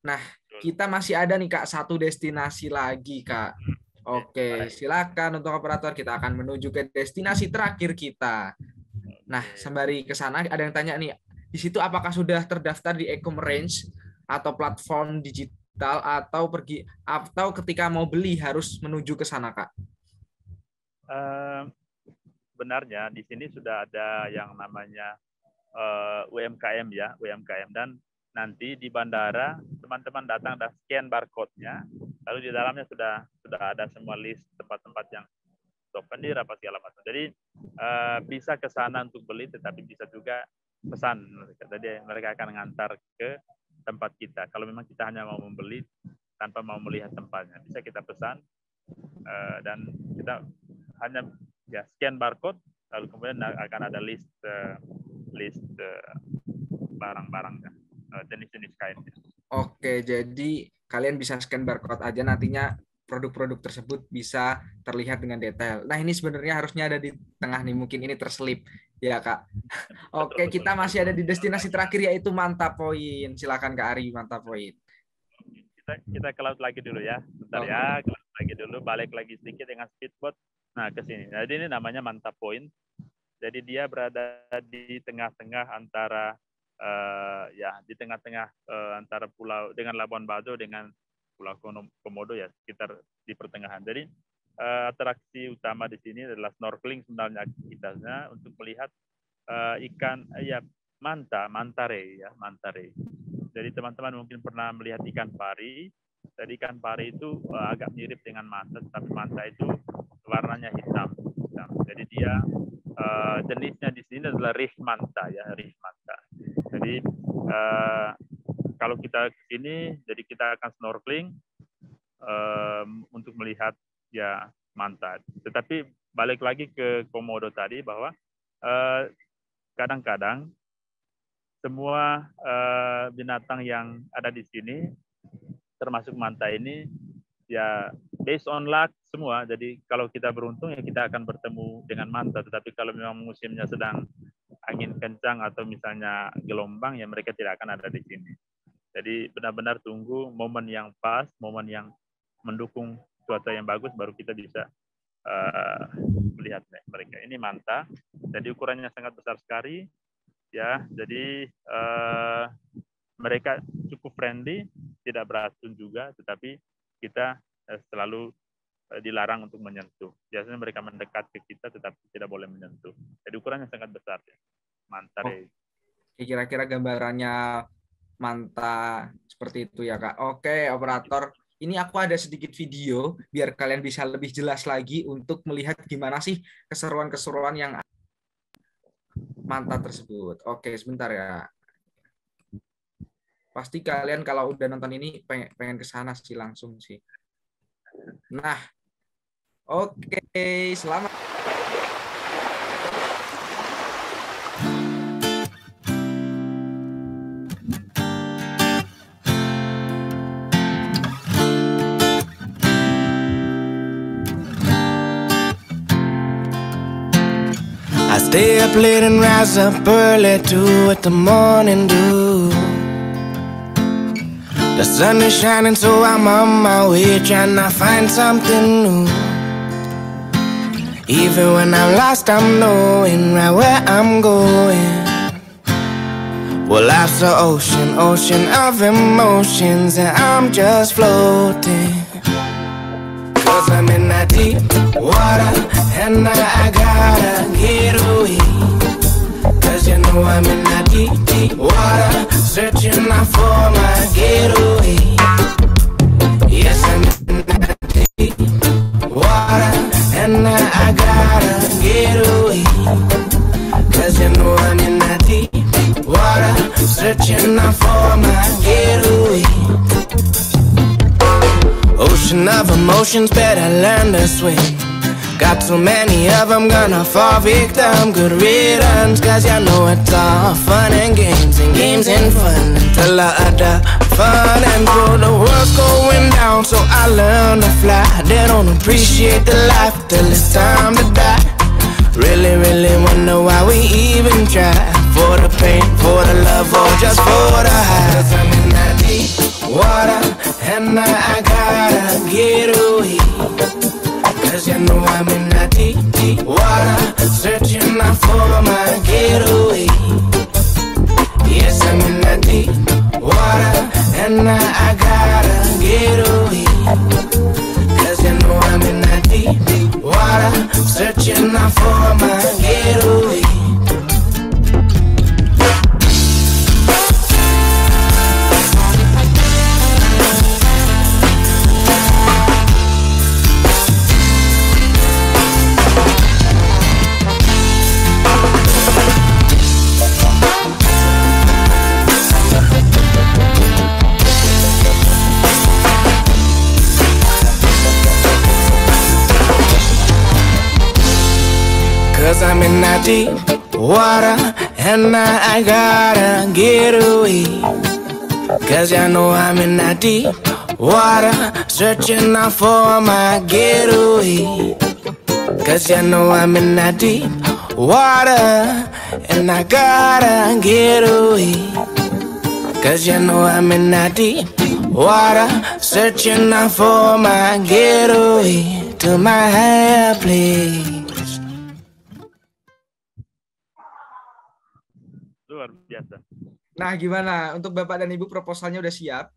Nah, kita masih ada nih Kak, satu destinasi lagi Kak. Oke, silakan untuk operator, kita akan menuju ke destinasi terakhir kita. Nah, sembari ke sana ada yang tanya nih, di situ apakah sudah terdaftar di e-commerce atau platform digital, atau ketika mau beli harus menuju ke sana, Kak? Benarnya di sini sudah ada yang namanya UMKM ya, UMKM, dan nanti di bandara teman-teman datang dan scan barcode-nya, lalu di dalamnya sudah ada semua list tempat-tempat yang souvenir apa segala macam. Jadi bisa ke sana untuk beli, tetapi bisa juga pesan. Jadi mereka akan mengantar ke tempat kita. Kalau memang kita hanya mau membeli tanpa mau melihat tempatnya, bisa kita pesan dan kita hanya scan barcode, lalu kemudian akan ada list barang-barangnya, jenis-jenis kainnya. Oke, jadi kalian bisa scan barcode aja, nantinya produk-produk tersebut bisa terlihat dengan detail. Nah, ini sebenarnya harusnya ada di tengah nih, mungkin ini terselip ya Kak. Oke, kita masih ada di destinasi terakhir yaitu Manta Point. Silakan Kak Ari, Manta Point. Kita ke laut lagi dulu ya, bentar ya, ke laut lagi dulu, balik lagi sedikit dengan speedboat. Nah, ke sini. Jadi ini namanya Manta Point. Jadi dia berada di tengah-tengah antara antara pulau dengan Labuan Bajo dengan Pulau Komodo ya, sekitar di pertengahan. Jadi atraksi utama di sini adalah snorkeling sebenarnya aktivitasnya untuk melihat ikan mantare. Jadi teman-teman mungkin pernah melihat ikan pari. Jadi ikan pari itu agak mirip dengan manta, tapi manta itu warnanya hitam. Jadi dia jenisnya di sini adalah reef manta ya, reef manta. Jadi kalau kita ke sini, jadi kita akan snorkeling untuk melihat ya manta. Tetapi balik lagi ke Komodo tadi bahwa kadang-kadang semua binatang yang ada di sini, termasuk manta ini, ya based on luck semua. Jadi kalau kita beruntung ya kita akan bertemu dengan manta. Tetapi kalau memang musimnya sedang angin kencang atau misalnya gelombang, ya mereka tidak akan ada di sini. Jadi benar-benar tunggu momen yang pas, momen yang mendukung cuaca yang bagus, baru kita bisa melihat mereka. Ini manta, jadi ukurannya sangat besar sekali, ya. Jadi mereka cukup friendly, tidak beracun juga, tetapi kita selalu dilarang untuk menyentuh. Biasanya mereka mendekat ke kita, tetapi tidak boleh menyentuh. Jadi ukurannya sangat besar, ya. Manta. Kira-kira gambarannya manta seperti itu ya, Kak. Oke, operator. Ini aku ada sedikit video biar kalian bisa lebih jelas lagi untuk melihat gimana sih keseruan-keseruan yang manta tersebut. Oke, sebentar ya. Pasti kalian kalau udah nonton ini pengen ke sana sih langsung sih. Nah, oke, selamat. I stay up late and rise up early to what the morning dew. The sun is shining, so I'm on my way trying to find something new. Even when I'm lost, I'm knowing right where I'm going. Well, life's an ocean, ocean of emotions, and I'm just floating. Cause I'm in that deep water, and I gotta get away. Cause you know I'm in that deep, deep water, searching out for my getaway. Yes, I'm in that deep water, and I gotta get away. Cause you know I'm in that deep water, searching out for my getaway. Ocean of emotions, better learn to swim. Got too many of them, gonna fall victim. Good riddance, cause you know it's all fun and games and fun until the other fun and through. The world's going down, so I learn to fly. They don't appreciate the life till it's time to die. Really, really wonder why we even try. For the pain, for the love, or just for the high. Cause I'm in that deep water, and I gotta get away. Cause you know I'm in that deep, deep water, searching out for my getaway. Yes, I'm in that deep water, and I gotta get away. Cause you know I'm in that deep, deep water, searching out for my getaway. Cause I'm in that deep water, and I gotta get away. Cause you know I'm in that deep water, searching out for my getaway. Cause you know I'm in that deep water, and I gotta get away. Cause you know I'm in that deep water, searching out for my getaway to my higher place. Luar biasa. Nah, gimana? Untuk Bapak dan Ibu proposalnya udah siap?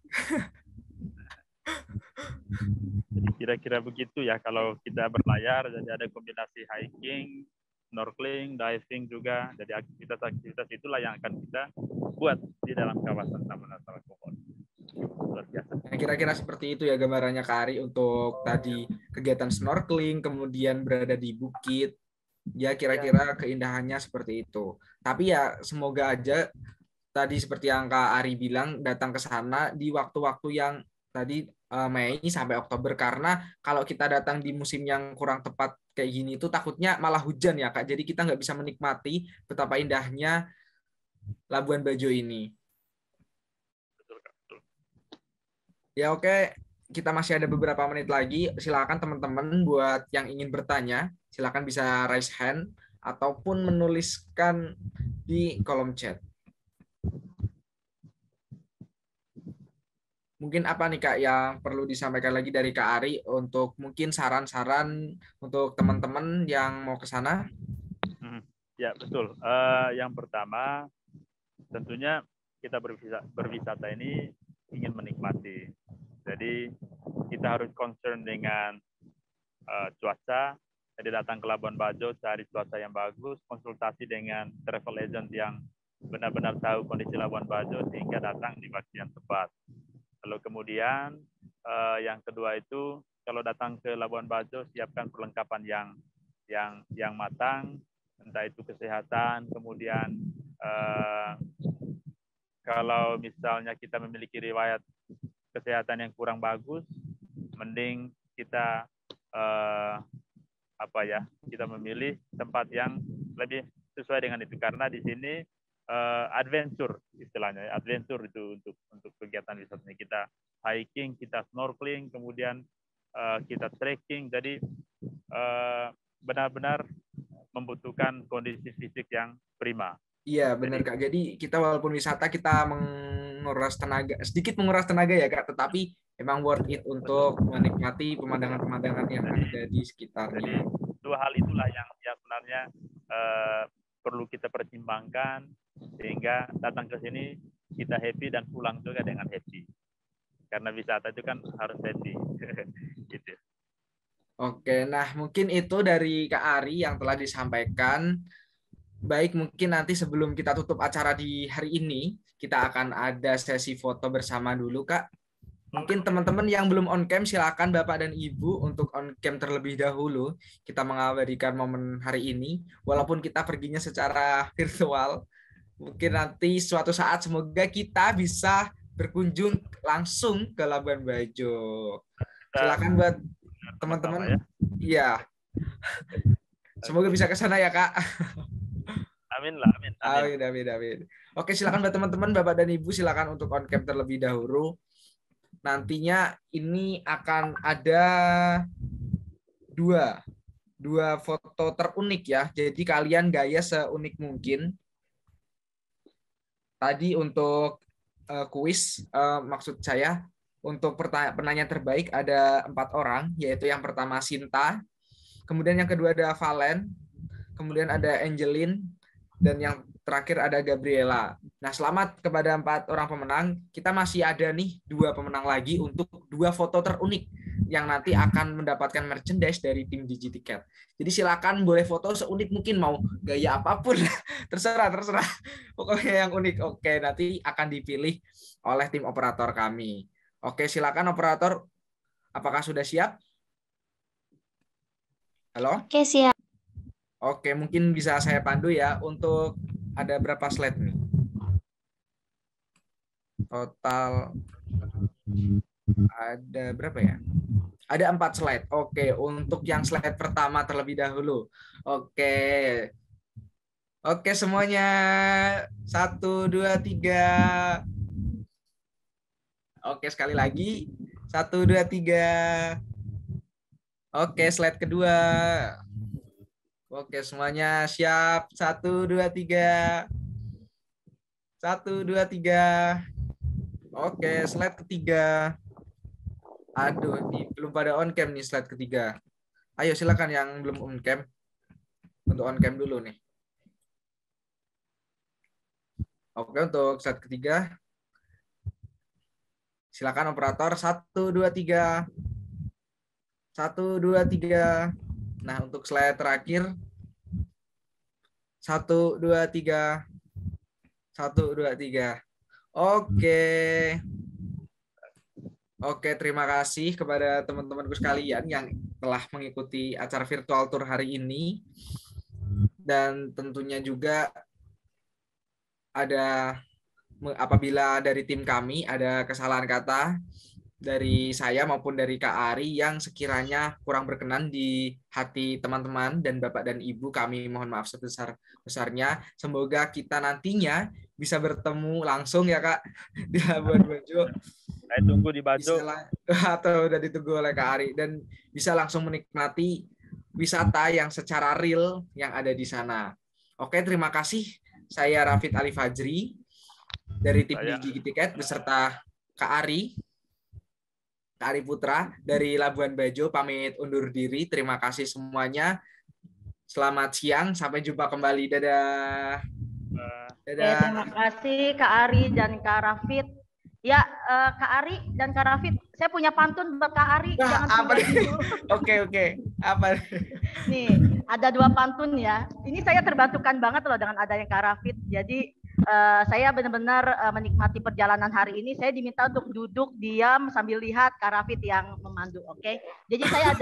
Jadi kira-kira begitu ya kalau kita berlayar. Jadi ada kombinasi hiking, snorkeling, diving juga. Jadi aktivitas-aktivitas itulah yang akan kita buat di dalam kawasan Taman Nasional Komodo. Luar biasa. Nah, kira-kira seperti itu ya gambarannya Kak Ari untuk tadi kegiatan snorkeling, kemudian berada di bukit. Ya, kira-kira keindahannya seperti itu. Tapi ya semoga aja tadi seperti yang Kak Ari bilang datang ke sana di waktu-waktu yang tadi Mei sampai Oktober, karena kalau kita datang di musim yang kurang tepat kayak gini itu takutnya malah hujan ya Kak. Jadi kita nggak bisa menikmati betapa indahnya Labuan Bajo ini. Ya oke, kita masih ada beberapa menit lagi. Silakan teman-teman buat yang ingin bertanya, silakan bisa raise hand ataupun menuliskan di kolom chat. Mungkin apa nih Kak yang perlu disampaikan lagi dari Kak Ari untuk mungkin saran-saran untuk teman-teman yang mau ke sana? Ya, betul. Yang pertama, tentunya kita berwisata ini ingin menikmati. Jadi kita harus concern dengan cuaca. Jadi datang ke Labuan Bajo, cari cuaca yang bagus, konsultasi dengan travel agent yang benar-benar tahu kondisi Labuan Bajo sehingga datang di waktu yang tepat. Lalu kemudian yang kedua itu kalau datang ke Labuan Bajo siapkan perlengkapan yang matang, entah itu kesehatan, kemudian kalau misalnya kita memiliki riwayat kesehatan yang kurang bagus, mending kita kita memilih tempat yang lebih sesuai dengan itu, karena di sini adventure istilahnya, adventure itu untuk kegiatan wisata ini. Kita hiking, kita snorkeling, kemudian kita trekking, jadi benar-benar membutuhkan kondisi fisik yang prima. Iya benar Kak. Jadi kita walaupun wisata kita sedikit menguras tenaga ya Kak, tetapi emang worth it untuk menikmati pemandangan-pemandangan yang ada di sekitarnya. Jadi dua hal itulah yang sebenarnya perlu kita pertimbangkan sehingga datang ke sini kita happy dan pulang juga dengan happy. Karena wisata itu kan harus happy. Gitu. Oke, nah mungkin itu dari Kak Ari yang telah disampaikan. Baik, mungkin nanti sebelum kita tutup acara di hari ini, kita akan ada sesi foto bersama dulu, Kak. Mungkin teman-teman yang belum on cam, silakan Bapak dan Ibu untuk on cam terlebih dahulu. Kita mengabadikan momen hari ini, walaupun kita perginya secara virtual. Mungkin nanti suatu saat semoga kita bisa berkunjung langsung ke Labuan Bajo. Silakan buat teman-teman. Iya. Semoga bisa ke sana ya, Kak. Amin lah, amin. Amin. Oke, silakan buat teman-teman, Bapak dan Ibu, silakan untuk on cam terlebih dahulu. Nantinya ini akan ada dua foto terunik ya. Jadi kalian gaya seunik mungkin. Tadi untuk kuis, maksud saya untuk penanya terbaik ada 4 orang, yaitu yang pertama Sinta, kemudian yang kedua ada Valen, kemudian ada Angeline, dan yang terakhir ada Gabriela. Nah, selamat kepada 4 orang pemenang. Kita masih ada nih 2 pemenang lagi untuk 2 foto terunik yang nanti akan mendapatkan merchandise dari tim DigiTicket. Jadi silakan boleh foto seunik mungkin, mau gaya apapun. terserah. Pokoknya yang unik. Oke, nanti akan dipilih oleh tim operator kami. Oke, silakan operator. Apakah sudah siap? Halo? Oke, siap. Oke, mungkin bisa saya pandu ya. Untuk ada berapa slide nih? Total ada berapa ya? Ada 4 slide. Oke, untuk yang slide pertama terlebih dahulu. Oke, semuanya 1, 2, 3. Oke, sekali lagi. 1, 2, 3. Oke, slide kedua. Oke, semuanya siap. 1, 2, 3. 1, 2, 3. Oke, slide ketiga. Aduh, belum pada on cam nih slide ketiga. Ayo silakan yang belum on cam. Untuk on cam dulu nih. Oke, untuk slide ketiga. Silakan operator. 1, 2, 3. 1, 2, 3. Nah, untuk slide terakhir 1, 2, 3. 1, 2, 3. Oke, terima kasih kepada teman-temanku sekalian yang telah mengikuti acara virtual tour hari ini. Dan tentunya juga apabila dari tim kami ada kesalahan kata dari saya maupun dari Kak Ari yang sekiranya kurang berkenan di hati teman-teman dan Bapak dan Ibu, kami mohon maaf sebesar-besarnya. Semoga kita nantinya bisa bertemu langsung ya Kak di Labuan Bajo. Saya tunggu di Bajo. Atau udah ditunggu oleh Kak Ari, dan bisa langsung menikmati wisata yang secara real yang ada di sana. Oke, terima kasih. Saya Rafid Ali Fajri dari tim DigiTicket beserta Kak Ari. Kak Ari Putra dari Labuan Bajo pamit undur diri. Terima kasih semuanya. Selamat siang, sampai jumpa kembali. Dadah. Oke, terima kasih Kak Ari dan Kak Rafid. Ya, Kak Ari dan Kak Rafid, saya punya pantun buat Kak Ari. Nah, Jangan apa nih? Oke. Apa? Nih, ada 2 pantun ya. Ini saya terbantukan banget loh dengan adanya Kak Rafid. Jadi saya benar-benar menikmati perjalanan hari ini. Saya diminta untuk duduk diam sambil lihat Kak Rafid yang memandu. Oke. Jadi saya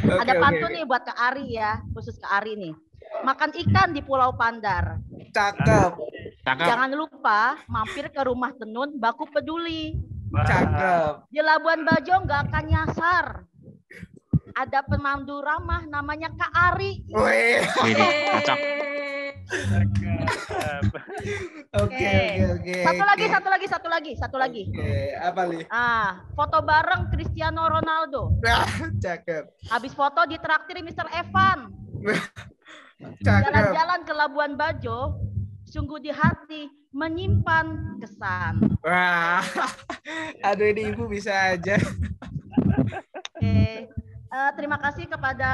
ada pantun nih buat Kak Ari ya, khusus Kak Ari nih. Makan ikan di Pulau Pandar. Cakep. Jangan lupa mampir ke rumah tenun Baku Peduli. Cakep. Di Labuan Bajo nggak akan nyasar. Ada pemandu ramah namanya Kak Ari. Wih. Cocok. Oke. Satu lagi. Oke, apa nih? Foto bareng Cristiano Ronaldo. Cakep. Habis foto ditraktir Mr. Evan. Cakep. Jalan-jalan ke Labuan Bajo, sungguh di hati menyimpan kesan. Wah, aduh ini ibu bisa aja. Oke. Terima kasih kepada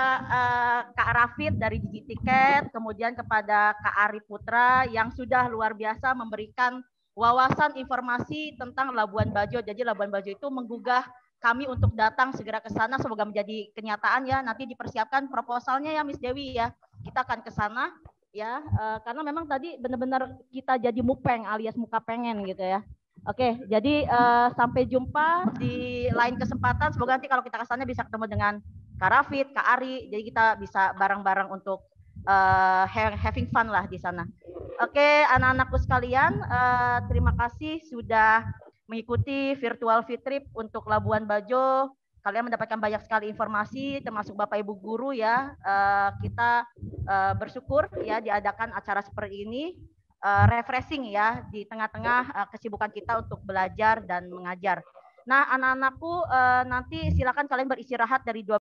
Kak Rafid dari Gigi Tiket, kemudian kepada Kak Ari Putra yang sudah luar biasa memberikan wawasan informasi tentang Labuan Bajo. Jadi Labuan Bajo itu menggugah kami untuk datang segera ke sana, semoga menjadi kenyataan ya. Nanti dipersiapkan proposalnya ya Miss Dewi ya. Kita akan ke sana ya, karena memang tadi benar-benar kita jadi mupeng alias muka pengen gitu ya. Oke, jadi sampai jumpa di lain kesempatan. Semoga nanti kalau kita ke sana bisa ketemu dengan Kak Rafid, Kak Ari. Jadi kita bisa bareng-bareng untuk having fun lah di sana. Oke, anak-anakku sekalian, terima kasih sudah mengikuti virtual field trip untuk Labuan Bajo. Kalian mendapatkan banyak sekali informasi, termasuk Bapak Ibu guru ya. Kita bersyukur ya diadakan acara seperti ini. Refreshing ya di tengah-tengah kesibukan kita untuk belajar dan mengajar. Nah, anak-anakku nanti silakan kalian beristirahat dari